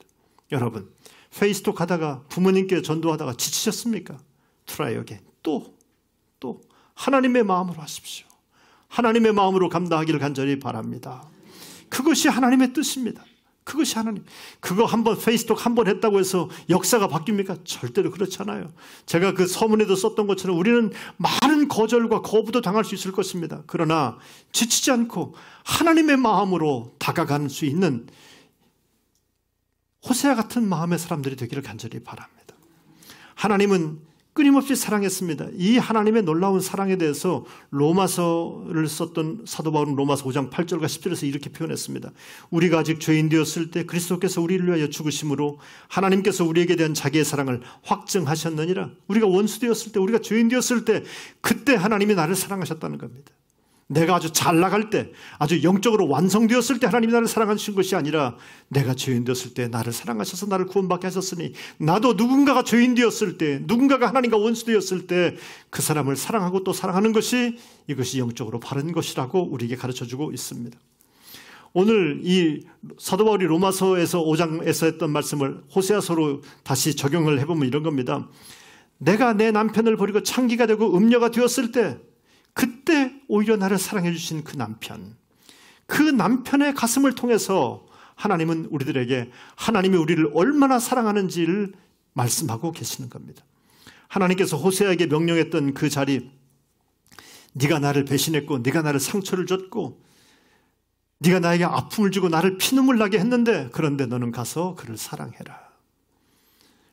여러분 페이스톡 하다가 부모님께 전도하다가 지치셨습니까? try again 또 하나님의 마음으로 하십시오. 하나님의 마음으로 감당하기를 간절히 바랍니다. 그것이 하나님의 뜻입니다. 그것이 하나님. 그거 한번 페이스톡 한번 했다고 해서 역사가 바뀝니까? 절대로 그렇지 않아요. 제가 그 서문에도 썼던 것처럼 우리는 많은 거절과 거부도 당할 수 있을 것입니다. 그러나 지치지 않고 하나님의 마음으로 다가갈 수 있는 호세아 같은 마음의 사람들이 되기를 간절히 바랍니다. 하나님은 끊임없이 사랑했습니다. 이 하나님의 놀라운 사랑에 대해서 로마서를 썼던 사도 바울은 로마서 5장 8절과 10절에서 이렇게 표현했습니다. 우리가 아직 죄인 되었을 때 그리스도께서 우리를 위하여 죽으심으로 하나님께서 우리에게 대한 자기의 사랑을 확증하셨느니라. 우리가 원수 되었을 때 우리가 죄인 되었을 때 그때 하나님이 나를 사랑하셨다는 겁니다. 내가 아주 잘 나갈 때 아주 영적으로 완성되었을 때 하나님이 나를 사랑하신 것이 아니라 내가 죄인 되었을 때 나를 사랑하셔서 나를 구원받게 하셨으니 나도 누군가가 죄인 되었을 때 누군가가 하나님과 원수 되었을 때 그 사람을 사랑하고 또 사랑하는 것이 이것이 영적으로 바른 것이라고 우리에게 가르쳐주고 있습니다. 오늘 이 사도 바울이 로마서에서 5장에서 했던 말씀을 호세아서로 다시 적용을 해보면 이런 겁니다. 내가 내 남편을 버리고 창기가 되고 음녀가 되었을 때 그때 오히려 나를 사랑해 주신 그 남편의 가슴을 통해서 하나님은 우리들에게 하나님이 우리를 얼마나 사랑하는지를 말씀하고 계시는 겁니다. 하나님께서 호세아에게 명령했던 그 자리, 네가 나를 배신했고 네가 나를 상처를 줬고 네가 나에게 아픔을 주고 나를 피눈물 나게 했는데 그런데 너는 가서 그를 사랑해라.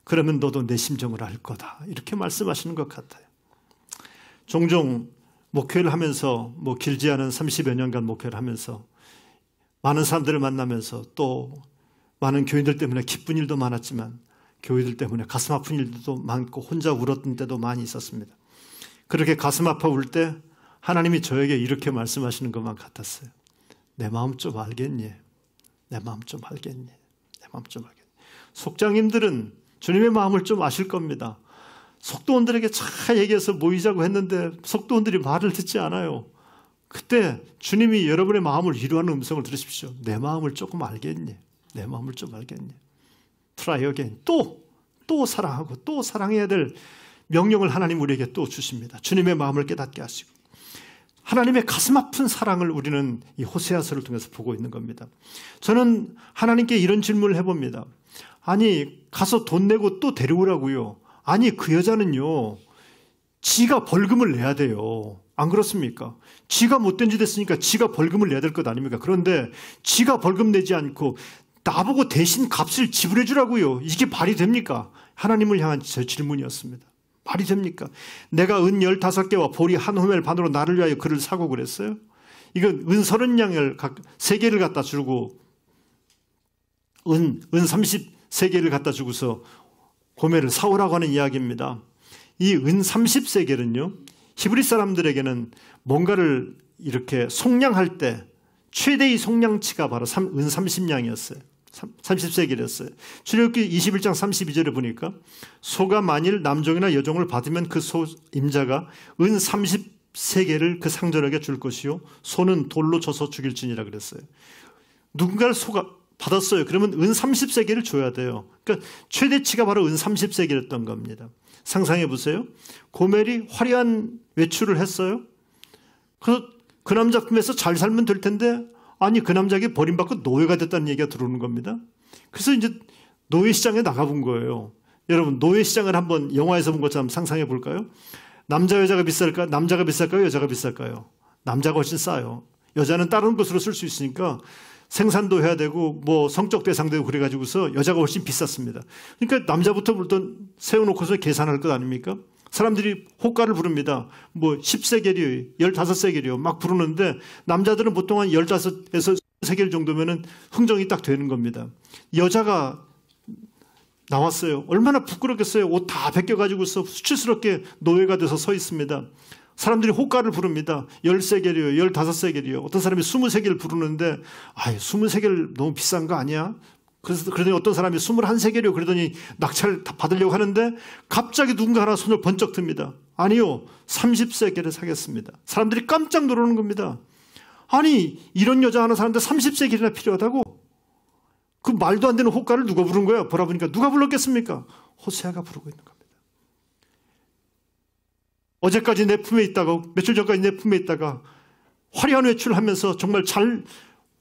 그러면 너도 내 심정을 알 거다. 이렇게 말씀하시는 것 같아요. 종종 목회를 하면서 길지 않은 30여 년간 목회를 하면서 많은 사람들을 만나면서 또 많은 교인들 때문에 기쁜 일도 많았지만 교인들 때문에 가슴 아픈 일도 많고 혼자 울었던 때도 많이 있었습니다. 그렇게 가슴 아파 울 때 하나님이 저에게 이렇게 말씀하시는 것만 같았어요. 내 마음 좀 알겠니? 내 마음 좀 알겠니? 내 마음 좀 알겠니? 속장님들은 주님의 마음을 좀 아실 겁니다. 속도원들에게 잘 얘기해서 모이자고 했는데 속도원들이 말을 듣지 않아요. 그때 주님이 여러분의 마음을 위로하는 음성을 들으십시오. 내 마음을 조금 알겠니? 내 마음을 좀 알겠니? Try again. 또 사랑하고 또 사랑해야 될 명령을 하나님 우리에게 또 주십니다. 주님의 마음을 깨닫게 하시고 하나님의 가슴 아픈 사랑을 우리는 이 호세아서를 통해서 보고 있는 겁니다. 저는 하나님께 이런 질문을 해봅니다. 아니 가서 돈 내고 또 데려오라고요. 아니 그 여자는요 지가 벌금을 내야 돼요. 안 그렇습니까? 지가 못된 짓 했으니까 지가 벌금을 내야 될 것 아닙니까? 그런데 지가 벌금 내지 않고 나보고 대신 값을 지불해 주라고요. 이게 말이 됩니까? 하나님을 향한 제 질문이었습니다. 말이 됩니까? 내가 은 15개와 보리 한 호멜 반으로 나를 위하여 그를 사고 그랬어요? 이건 은 30냥을 3개를 갖다 주고 은 33개를 갖다 주고서 고멜을 사오라고 하는 이야기입니다. 이 은 30세겔은요 히브리 사람들에게는 뭔가를 이렇게 속량할 때 최대의 속량치가 바로 은 30냥이었어요. 30세겔이었어요. 출애굽기 21장 32절에 보니까 소가 만일 남종이나 여종을 받으면 그 소 임자가 은 30세겔을 그 상전에게 줄 것이요 소는 돌로 쳐서 죽일지니라 그랬어요. 누군가를 소가 받았어요. 그러면 은 30세겔을 줘야 돼요. 그러니까 최대치가 바로 은 30세겔이었던 겁니다. 상상해 보세요. 고멜이 화려한 외출을 했어요. 그 남자 품에서 잘 살면 될 텐데 아니 그 남자에게 버림받고 노예가 됐다는 얘기가 들어오는 겁니다. 그래서 이제 노예 시장에 나가본 거예요. 여러분 노예 시장을 한번 영화에서 본 것처럼 상상해 볼까요? 남자 여자가 비쌀까? 남자가 비쌀까요? 여자가 비쌀까요? 남자가 훨씬 싸요. 여자는 다른 것으로 쓸 수 있으니까 생산도 해야 되고 뭐 성적 대상도 되고 그래가지고서 여자가 훨씬 비쌌습니다. 그러니까 남자부터 일단 세워놓고서 계산할 것 아닙니까? 사람들이 호가를 부릅니다. 뭐 10세겔이요, 15세겔이요 막 부르는데 남자들은 보통 한 15에서 세겔 정도면은 흥정이 딱 되는 겁니다. 여자가 나왔어요. 얼마나 부끄럽겠어요. 옷 다 벗겨가지고서 수치스럽게 노예가 돼서 서 있습니다. 사람들이 호가를 부릅니다. 10세겔이요, 15세겔이요. 어떤 사람이 20세겔 부르는데, 20세겔 너무 비싼 거 아니야? 그러더니 어떤 사람이 21세겔이요. 그러더니 낙찰 다 받으려고 하는데, 갑자기 누군가 하나 손을 번쩍 듭니다. 아니요, 30세겔에 사겠습니다. 사람들이 깜짝 놀라는 겁니다. 아니, 이런 여자 하나 사는데 30세겔이나 필요하다고? 그 말도 안 되는 호가를 누가 부른 거예요? 보라 보니까 누가 불렀겠습니까? 호세아가 부르고 있는 겁니다. 어제까지 내 품에 있다가, 며칠 전까지 내 품에 있다가 화려한 외출을 하면서 정말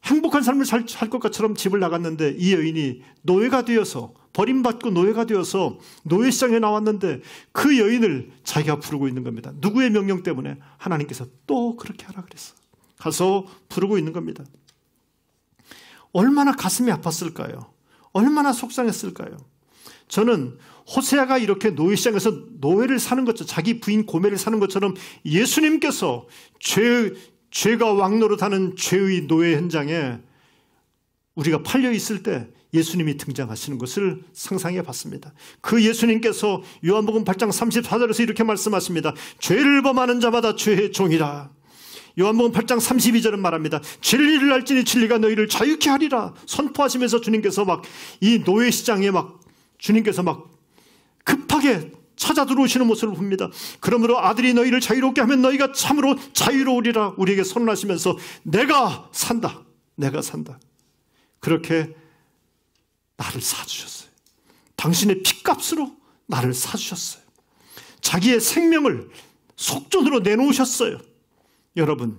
행복한 삶을 살 것 것처럼 집을 나갔는데 이 여인이 노예가 되어서, 버림받고 노예가 되어서 노예시장에 나왔는데 그 여인을 자기가 부르고 있는 겁니다. 누구의 명령 때문에? 하나님께서 또 그렇게 하라 그랬어. 가서 부르고 있는 겁니다. 얼마나 가슴이 아팠을까요? 얼마나 속상했을까요? 저는 호세아가 이렇게 노예시장에서 노예를 사는 것처럼, 자기 부인 고멜을 사는 것처럼 예수님께서 죄가 왕노릇하는 죄의 노예 현장에 우리가 팔려 있을 때 예수님이 등장하시는 것을 상상해 봤습니다. 그 예수님께서 요한복음 8장 34절에서 이렇게 말씀하십니다. 죄를 범하는 자마다 죄의 종이라. 요한복음 8장 32절은 말합니다. 진리를 알지니 진리가 너희를 자유케 하리라. 선포하시면서 주님께서 막 이 노예시장에 막 주님께서 막 급하게 찾아 들어오시는 모습을 봅니다. 그러므로 아들이 너희를 자유롭게 하면 너희가 참으로 자유로우리라 우리에게 선언하시면서 내가 산다. 내가 산다. 그렇게 나를 사주셨어요. 당신의 핏값으로 나를 사주셨어요. 자기의 생명을 속전으로 내놓으셨어요. 여러분,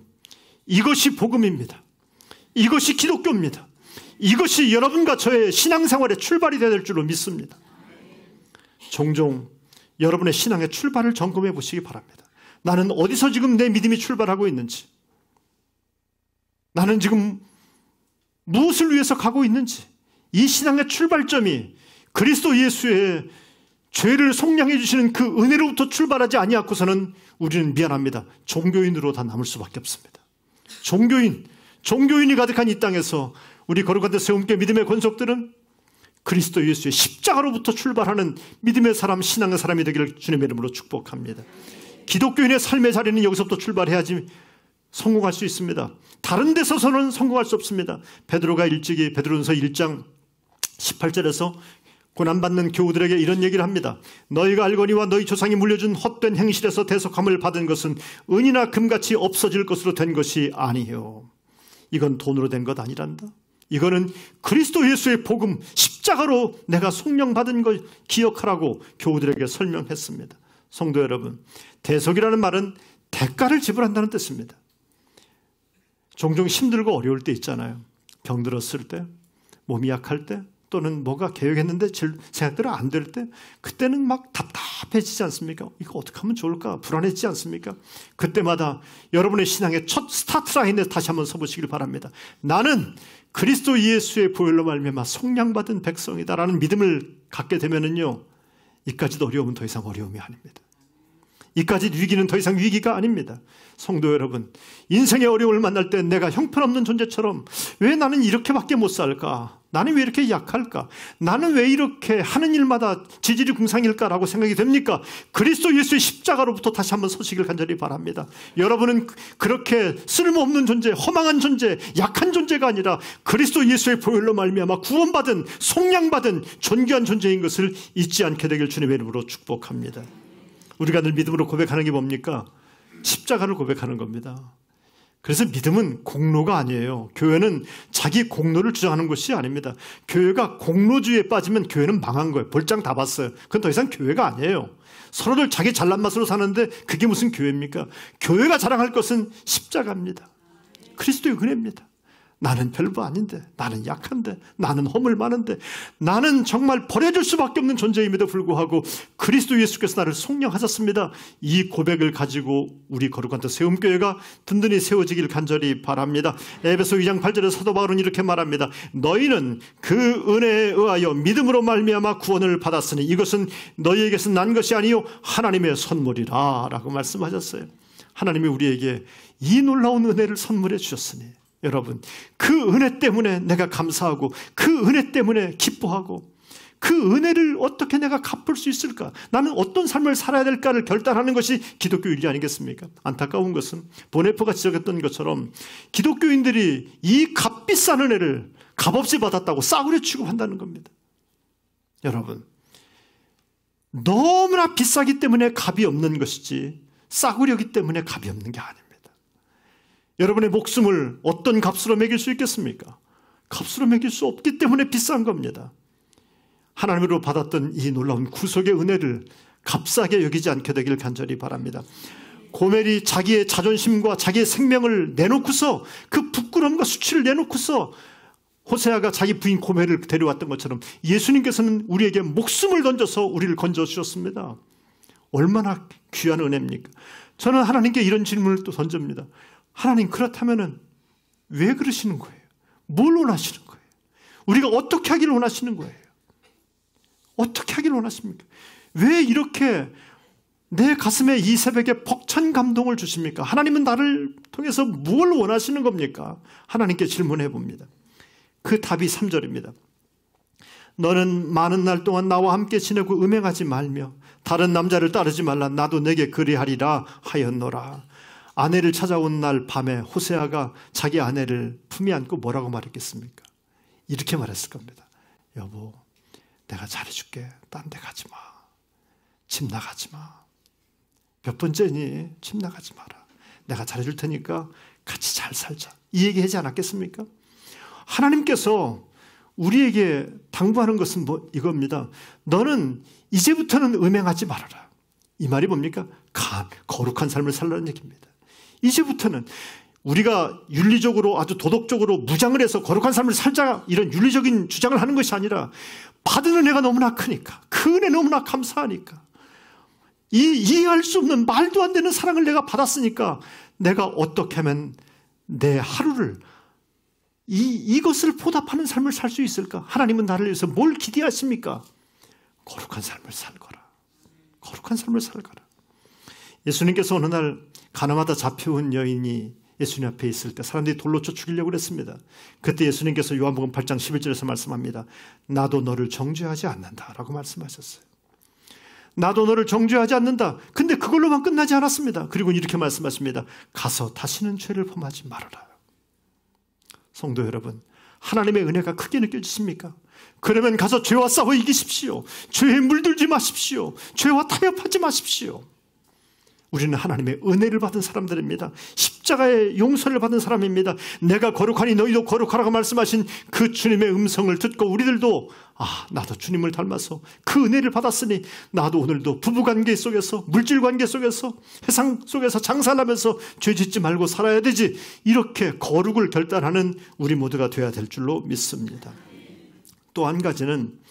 이것이 복음입니다. 이것이 기독교입니다. 이것이 여러분과 저의 신앙생활의 출발이 될 줄로 믿습니다. 종종 여러분의 신앙의 출발을 점검해 보시기 바랍니다. 나는 어디서 지금 내 믿음이 출발하고 있는지, 나는 지금 무엇을 위해서 가고 있는지, 이 신앙의 출발점이 그리스도 예수의 죄를 속량해 주시는 그 은혜로부터 출발하지 아니하고서는 우리는 미안합니다. 종교인으로 다 남을 수밖에 없습니다. 종교인이 가득한 이 땅에서 우리 거룩한 데 세움께 믿음의 권속들은 그리스도 예수의 십자가로부터 출발하는 믿음의 사람, 신앙의 사람이 되기를 주님의 이름으로 축복합니다. 기독교인의 삶의 자리는 여기서부터 출발해야지 성공할 수 있습니다. 다른 데 서서는 성공할 수 없습니다. 베드로가 일찍이 베드로전서 1장 18절에서 고난받는 교우들에게 이런 얘기를 합니다. 너희가 알거니와 너희 조상이 물려준 헛된 행실에서 대속함을 받은 것은 은이나 금같이 없어질 것으로 된 것이 아니요. 이건 돈으로 된 것 아니란다. 이거는 그리스도 예수의 복음, 십자가로 내가 속량받은 걸 기억하라고 교우들에게 설명했습니다. 성도 여러분, 대속이라는 말은 대가를 지불한다는 뜻입니다. 종종 힘들고 어려울 때 있잖아요. 병들었을 때, 몸이 약할 때, 또는 뭐가 계획했는데 생각대로 안 될 때, 그때는 막 답답해지지 않습니까? 이거 어떻게 하면 좋을까? 불안해지지 않습니까? 그때마다 여러분의 신앙의 첫 스타트 라인에 다시 한번 서보시길 바랍니다. 나는 그리스도 예수의 보혈로 말미암아 속량받은 백성이다라는 믿음을 갖게 되면은요, 이까지도 어려움은 더 이상 어려움이 아닙니다. 이까지 위기는 더 이상 위기가 아닙니다. 성도 여러분, 인생의 어려움을 만날 때 내가 형편없는 존재처럼 왜 나는 이렇게밖에 못 살까? 나는 왜 이렇게 약할까? 나는 왜 이렇게 하는 일마다 지질이 궁상일까라고 생각이 됩니까? 그리스도 예수의 십자가로부터 다시 한번 서시길 간절히 바랍니다. 여러분은 그렇게 쓸모없는 존재, 허망한 존재, 약한 존재가 아니라 그리스도 예수의 보혈로 말미암아 구원받은, 속량받은 존귀한 존재인 것을 잊지 않게 되길 주님의 이름으로 축복합니다. 우리가 늘 믿음으로 고백하는 게 뭡니까? 십자가를 고백하는 겁니다. 그래서 믿음은 공로가 아니에요. 교회는 자기 공로를 주장하는 것이 아닙니다. 교회가 공로주의에 빠지면 교회는 망한 거예요. 볼장 다 봤어요. 그건 더 이상 교회가 아니에요. 서로들 자기 잘난 맛으로 사는데 그게 무슨 교회입니까? 교회가 자랑할 것은 십자가입니다. 그리스도의 은혜입니다. 나는 별거 아닌데, 나는 약한데, 나는 허물 많은데, 나는 정말 버려질 수밖에 없는 존재임에도 불구하고 그리스도 예수께서 나를 속량하셨습니다. 이 고백을 가지고 우리 거룩한 뜻 세움교회가 든든히 세워지길 간절히 바랍니다. 에베소 2장 8절에 사도 바울은 이렇게 말합니다. 너희는 그 은혜에 의하여 믿음으로 말미암아 구원을 받았으니 이것은 너희에게서 난 것이 아니요 하나님의 선물이라 라고 말씀하셨어요. 하나님이 우리에게 이 놀라운 은혜를 선물해 주셨으니 여러분 그 은혜 때문에 내가 감사하고 그 은혜 때문에 기뻐하고 그 은혜를 어떻게 내가 갚을 수 있을까? 나는 어떤 삶을 살아야 될까를 결단하는 것이 기독교 윤리 아니겠습니까? 안타까운 것은 보네포가 지적했던 것처럼 기독교인들이 이 값비싼 은혜를 값없이 받았다고 싸구려 취급한다는 겁니다. 여러분 너무나 비싸기 때문에 값이 없는 것이지 싸구려기 때문에 값이 없는 게 아닙니다. 여러분의 목숨을 어떤 값으로 매길 수 있겠습니까? 값으로 매길 수 없기 때문에 비싼 겁니다. 하나님으로 받았던 이 놀라운 구속의 은혜를 값싸게 여기지 않게 되길 간절히 바랍니다. 고멜이 자기의 자존심과 자기의 생명을 내놓고서 그 부끄러움과 수치를 내놓고서 호세아가 자기 부인 고멜을 데려왔던 것처럼 예수님께서는 우리에게 목숨을 던져서 우리를 건져주셨습니다. 얼마나 귀한 은혜입니까? 저는 하나님께 이런 질문을 또 던집니다. 하나님 그렇다면 왜 그러시는 거예요? 뭘 원하시는 거예요? 우리가 어떻게 하기를 원하시는 거예요? 어떻게 하기를 원하십니까? 왜 이렇게 내 가슴에 이 새벽에 벅찬 감동을 주십니까? 하나님은 나를 통해서 뭘 원하시는 겁니까? 하나님께 질문해 봅니다. 그 답이 3절입니다. 너는 많은 날 동안 나와 함께 지내고 음행하지 말며 다른 남자를 따르지 말라. 나도 내게 그리하리라 하였노라. 아내를 찾아온 날 밤에 호세아가 자기 아내를 품에 안고 뭐라고 말했겠습니까? 이렇게 말했을 겁니다. 여보 내가 잘해줄게. 딴 데 가지 마. 집 나가지 마. 몇 번째니? 집 나가지 마라. 내가 잘해줄 테니까 같이 잘 살자. 이 얘기 하지 않았겠습니까? 하나님께서 우리에게 당부하는 것은 이겁니다. 너는 이제부터는 음행하지 말아라. 이 말이 뭡니까? 거룩한 삶을 살라는 얘기입니다. 이제부터는 우리가 윤리적으로 아주 도덕적으로 무장을 해서 거룩한 삶을 살자 이런 윤리적인 주장을 하는 것이 아니라 받은 은혜가 너무나 크니까 그 은혜 너무나 감사하니까 이해할 수 없는 말도 안 되는 사랑을 내가 받았으니까 내가 어떻게 하면 내 하루를 이것을 보답하는 삶을 살 수 있을까? 하나님은 나를 위해서 뭘 기대하십니까? 거룩한 삶을 살거라. 거룩한 삶을 살거라. 예수님께서 어느 날 가늠하다 잡혀온 여인이 예수님 앞에 있을 때 사람들이 돌로 쳐 죽이려고 그랬습니다. 그때 예수님께서 요한복음 8장 11절에서 말씀합니다. 나도 너를 정죄하지 않는다 라고 말씀하셨어요. 나도 너를 정죄하지 않는다. 근데 그걸로만 끝나지 않았습니다. 그리고 이렇게 말씀하십니다. 가서 다시는 죄를 범하지 말아라. 성도 여러분, 하나님의 은혜가 크게 느껴지십니까? 그러면 가서 죄와 싸워 이기십시오. 죄에 물들지 마십시오. 죄와 타협하지 마십시오. 우리는 하나님의 은혜를 받은 사람들입니다. 십자가의 용서를 받은 사람입니다. 내가 거룩하니 너희도 거룩하라고 말씀하신 그 주님의 음성을 듣고 우리들도 나도 주님을 닮아서 그 은혜를 받았으니 나도 오늘도 부부관계 속에서 물질관계 속에서 회상 속에서 장사를 하면서 죄짓지 말고 살아야 되지. 이렇게 거룩을 결단하는 우리 모두가 되어야 될 줄로 믿습니다. 또 한 가지는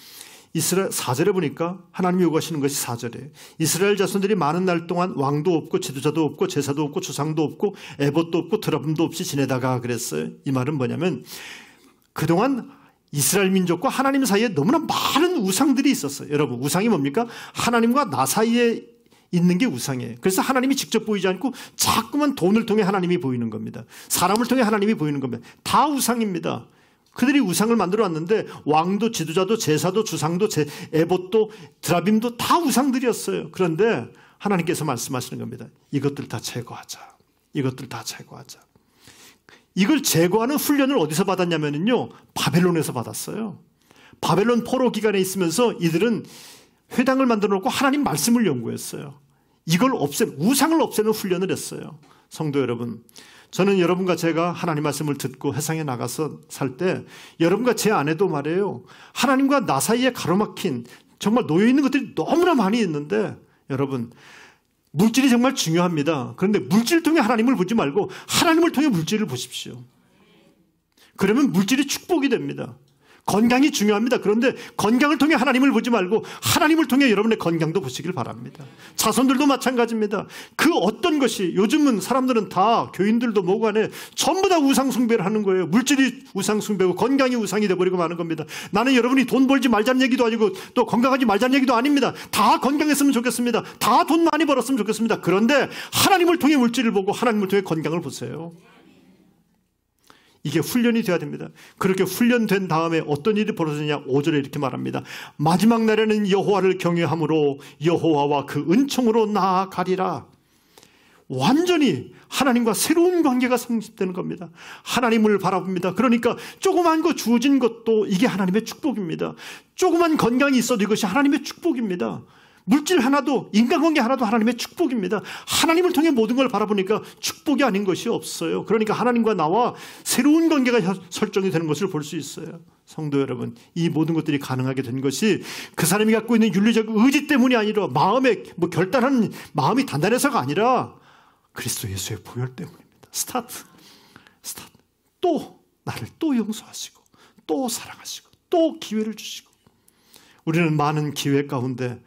이스라엘 4절에 보니까 하나님이 요구하시는 것이 4절이에요. 이스라엘 자손들이 많은 날 동안 왕도 없고 지도자도 없고 제사도 없고 주상도 없고 에봇도 없고 드럼도 없이 지내다가 그랬어요. 이 말은 뭐냐면 그동안 이스라엘 민족과 하나님 사이에 너무나 많은 우상들이 있었어요. 여러분 우상이 뭡니까? 하나님과 나 사이에 있는 게 우상이에요. 그래서 하나님이 직접 보이지 않고 자꾸만 돈을 통해 하나님이 보이는 겁니다. 사람을 통해 하나님이 보이는 겁니다. 다 우상입니다. 그들이 우상을 만들어 왔는데 왕도 지도자도 제사도 주상도 에봇도 드라빔도 다 우상들이었어요. 그런데 하나님께서 말씀하시는 겁니다. 이것들 다 제거하자. 이것들 다 제거하자. 이걸 제거하는 훈련을 어디서 받았냐면요, 바벨론에서 받았어요. 바벨론 포로 기간에 있으면서 이들은 회당을 만들어 놓고 하나님 말씀을 연구했어요. 이걸 우상을 없애는 훈련을 했어요. 성도 여러분, 저는 여러분과 제가 하나님 말씀을 듣고 회상에 나가서 살 때 여러분과 제 아내도 말이에요. 하나님과 나 사이에 가로막힌 정말 놓여있는 것들이 너무나 많이 있는데 여러분 물질이 정말 중요합니다. 그런데 물질을 통해 하나님을 보지 말고 하나님을 통해 물질을 보십시오. 그러면 물질이 축복이 됩니다. 건강이 중요합니다. 그런데 건강을 통해 하나님을 보지 말고 하나님을 통해 여러분의 건강도 보시길 바랍니다. 자손들도 마찬가지입니다. 그 어떤 것이, 요즘은 사람들은 다, 교인들도 뭐고 간에 전부 다 우상숭배를 하는 거예요. 물질이 우상숭배고 건강이 우상이 돼버리고 마는 겁니다. 나는 여러분이 돈 벌지 말자는 얘기도 아니고 또 건강하지 말자는 얘기도 아닙니다. 다 건강했으면 좋겠습니다. 다 돈 많이 벌었으면 좋겠습니다. 그런데 하나님을 통해 물질을 보고 하나님을 통해 건강을 보세요. 이게 훈련이 되어야 됩니다. 그렇게 훈련된 다음에 어떤 일이 벌어지냐, 5절에 이렇게 말합니다. 마지막 날에는 여호와를 경외함으로 여호와와 그 은총으로 나아가리라. 완전히 하나님과 새로운 관계가 성립되는 겁니다. 하나님을 바라봅니다. 그러니까 조그만 거 주어진 것도 이게 하나님의 축복입니다. 조그만 건강이 있어도 이것이 하나님의 축복입니다. 물질 하나도, 인간관계 하나도 하나님의 축복입니다. 하나님을 통해 모든 걸 바라보니까 축복이 아닌 것이 없어요. 그러니까 하나님과 나와 새로운 관계가 설정이 되는 것을 볼 수 있어요. 성도 여러분, 이 모든 것들이 가능하게 된 것이 그 사람이 갖고 있는 윤리적 의지 때문이 아니라 마음의 결단하는 마음이 단단해서가 아니라 그리스도 예수의 보혈 때문입니다. 스타트. 또 나를 또 용서하시고 또 사랑하시고 또 기회를 주시고, 우리는 많은 기회 가운데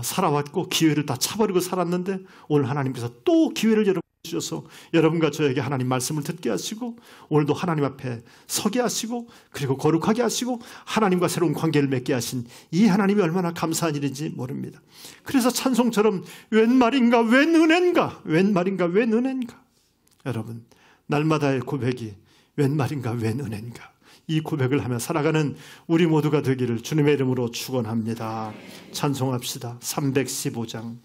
살아왔고 기회를 다 차버리고 살았는데 오늘 하나님께서 또 기회를 여러분 주셔서 여러분과 저에게 하나님 말씀을 듣게 하시고 오늘도 하나님 앞에 서게 하시고 그리고 거룩하게 하시고 하나님과 새로운 관계를 맺게 하신 이 하나님이 얼마나 감사한 일인지 모릅니다. 그래서 찬송처럼 웬 말인가 웬 은혜인가, 웬 말인가 웬 은혜인가. 여러분, 날마다의 고백이 웬 말인가 웬 은혜인가, 이 고백을 하며 살아가는 우리 모두가 되기를 주님의 이름으로 축원합니다. 찬송합시다. 315장.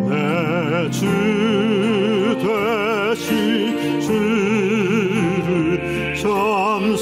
내 주 되신 주를 참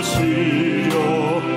구하시려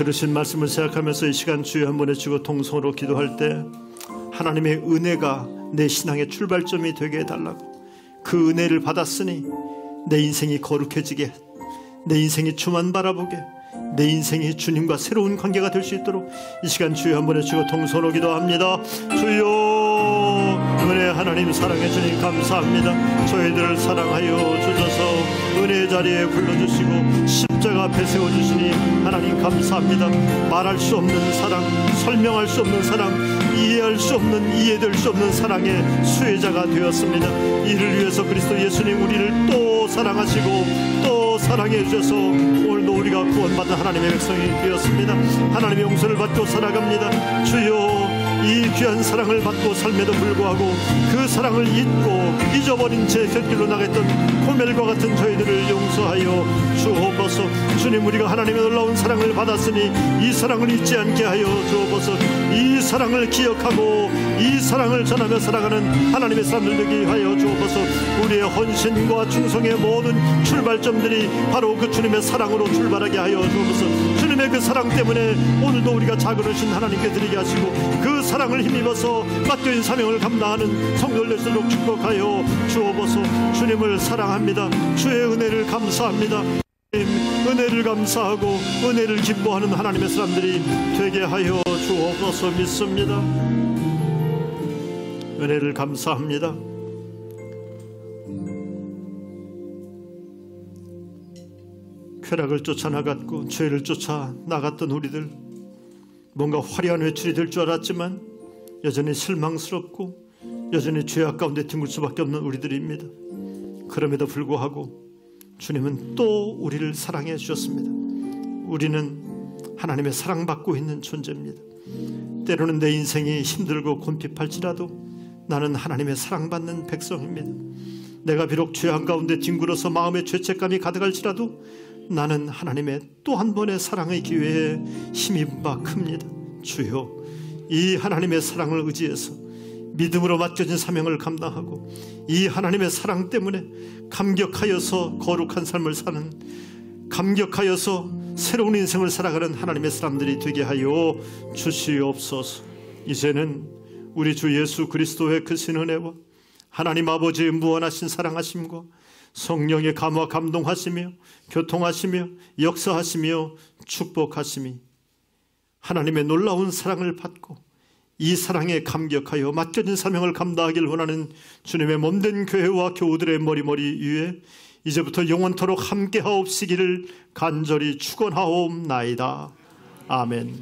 들으신 말씀을 생각하면서 이 시간 주여 한번 해주고 통성으로 기도할 때 하나님의 은혜가 내 신앙의 출발점이 되게 해달라고, 그 은혜를 받았으니 내 인생이 거룩해지게, 내 인생이 주만 바라보게, 내 인생이 주님과 새로운 관계가 될 수 있도록 이 시간 주여 한번 해주고 통성으로 기도합니다. 주여, 은혜 하나님, 사랑해 주님 감사합니다. 저희들을 사랑하여 주셔서 은혜의 자리에 불러주시고 십자가 앞에 세워주시니 하나님 감사합니다. 말할 수 없는 사랑, 설명할 수 없는 사랑, 이해할 수 없는, 이해될 수 없는 사랑의 수혜자가 되었습니다. 이를 위해서 그리스도 예수님 우리를 또 사랑하시고 또 사랑해 주셔서 오늘도 우리가 구원받은 하나님의 백성이 되었습니다. 하나님의 용서를 받고 살아갑니다. 주여, 이 귀한 사랑을 받고 삶에도 불구하고 그 사랑을 잊고 잊어버린 채 곁길로 나갔던 고멜과 같은 저희들을 용서하여 주옵소서. 주님, 우리가 하나님의 놀라운 사랑을 받았으니 이 사랑을 잊지 않게 하여 주옵소서. 이 사랑을 기억하고 이 사랑을 전하며 살아가는 하나님의 사람들 되게 하여 주옵소서. 우리의 헌신과 충성의 모든 출발점들이 바로 그 주님의 사랑으로 출발하게 하여 주옵소서. 주님의 그 사랑 때문에 오늘도 우리가 작은 신 하나님께 드리게 하시고 그 사랑을 힘입어서 맡겨진 사명을 감당하는 성도들 되시도록 축복하여 주옵소서. 주님을 사랑합니다. 주의 은혜를 감사합니다. 은혜를 감사하고 은혜를 기뻐하는 하나님의 사람들이 되게 하여 주옵소서. 믿습니다. 은혜를 감사합니다. 쾌락을 쫓아나갔고 죄를 쫓아나갔던 우리들, 뭔가 화려한 외출이 될 줄 알았지만 여전히 실망스럽고 여전히 죄악 가운데 뒹굴 수밖에 없는 우리들입니다. 그럼에도 불구하고 주님은 또 우리를 사랑해 주셨습니다. 우리는 하나님의 사랑받고 있는 존재입니다. 때로는 내 인생이 힘들고 곤핍할지라도 나는 하나님의 사랑받는 백성입니다. 내가 비록 죄악 가운데 뒹굴어서 마음의 죄책감이 가득할지라도 나는 하나님의 또 한 번의 사랑의 기회에 힘입은 바 큽니다. 주여, 이 하나님의 사랑을 의지해서 믿음으로 맡겨진 사명을 감당하고 이 하나님의 사랑 때문에 감격하여서 거룩한 삶을 사는, 감격하여서 새로운 인생을 살아가는 하나님의 사람들이 되게 하여 주시옵소서. 이제는 우리 주 예수 그리스도의 크신 은혜와 하나님 아버지의 무한하신 사랑하심과 성령의 감화 감동하시며 교통하시며 역사하시며 축복하심이 하나님의 놀라운 사랑을 받고 이 사랑에 감격하여 맡겨진 사명을 감당하길 원하는 주님의 몸된 교회와 교우들의 머리머리 위에 이제부터 영원토록 함께하옵시기를 간절히 축원하옵나이다. 아멘.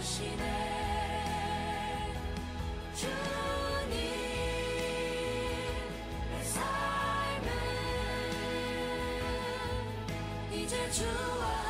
주시네 주님 주와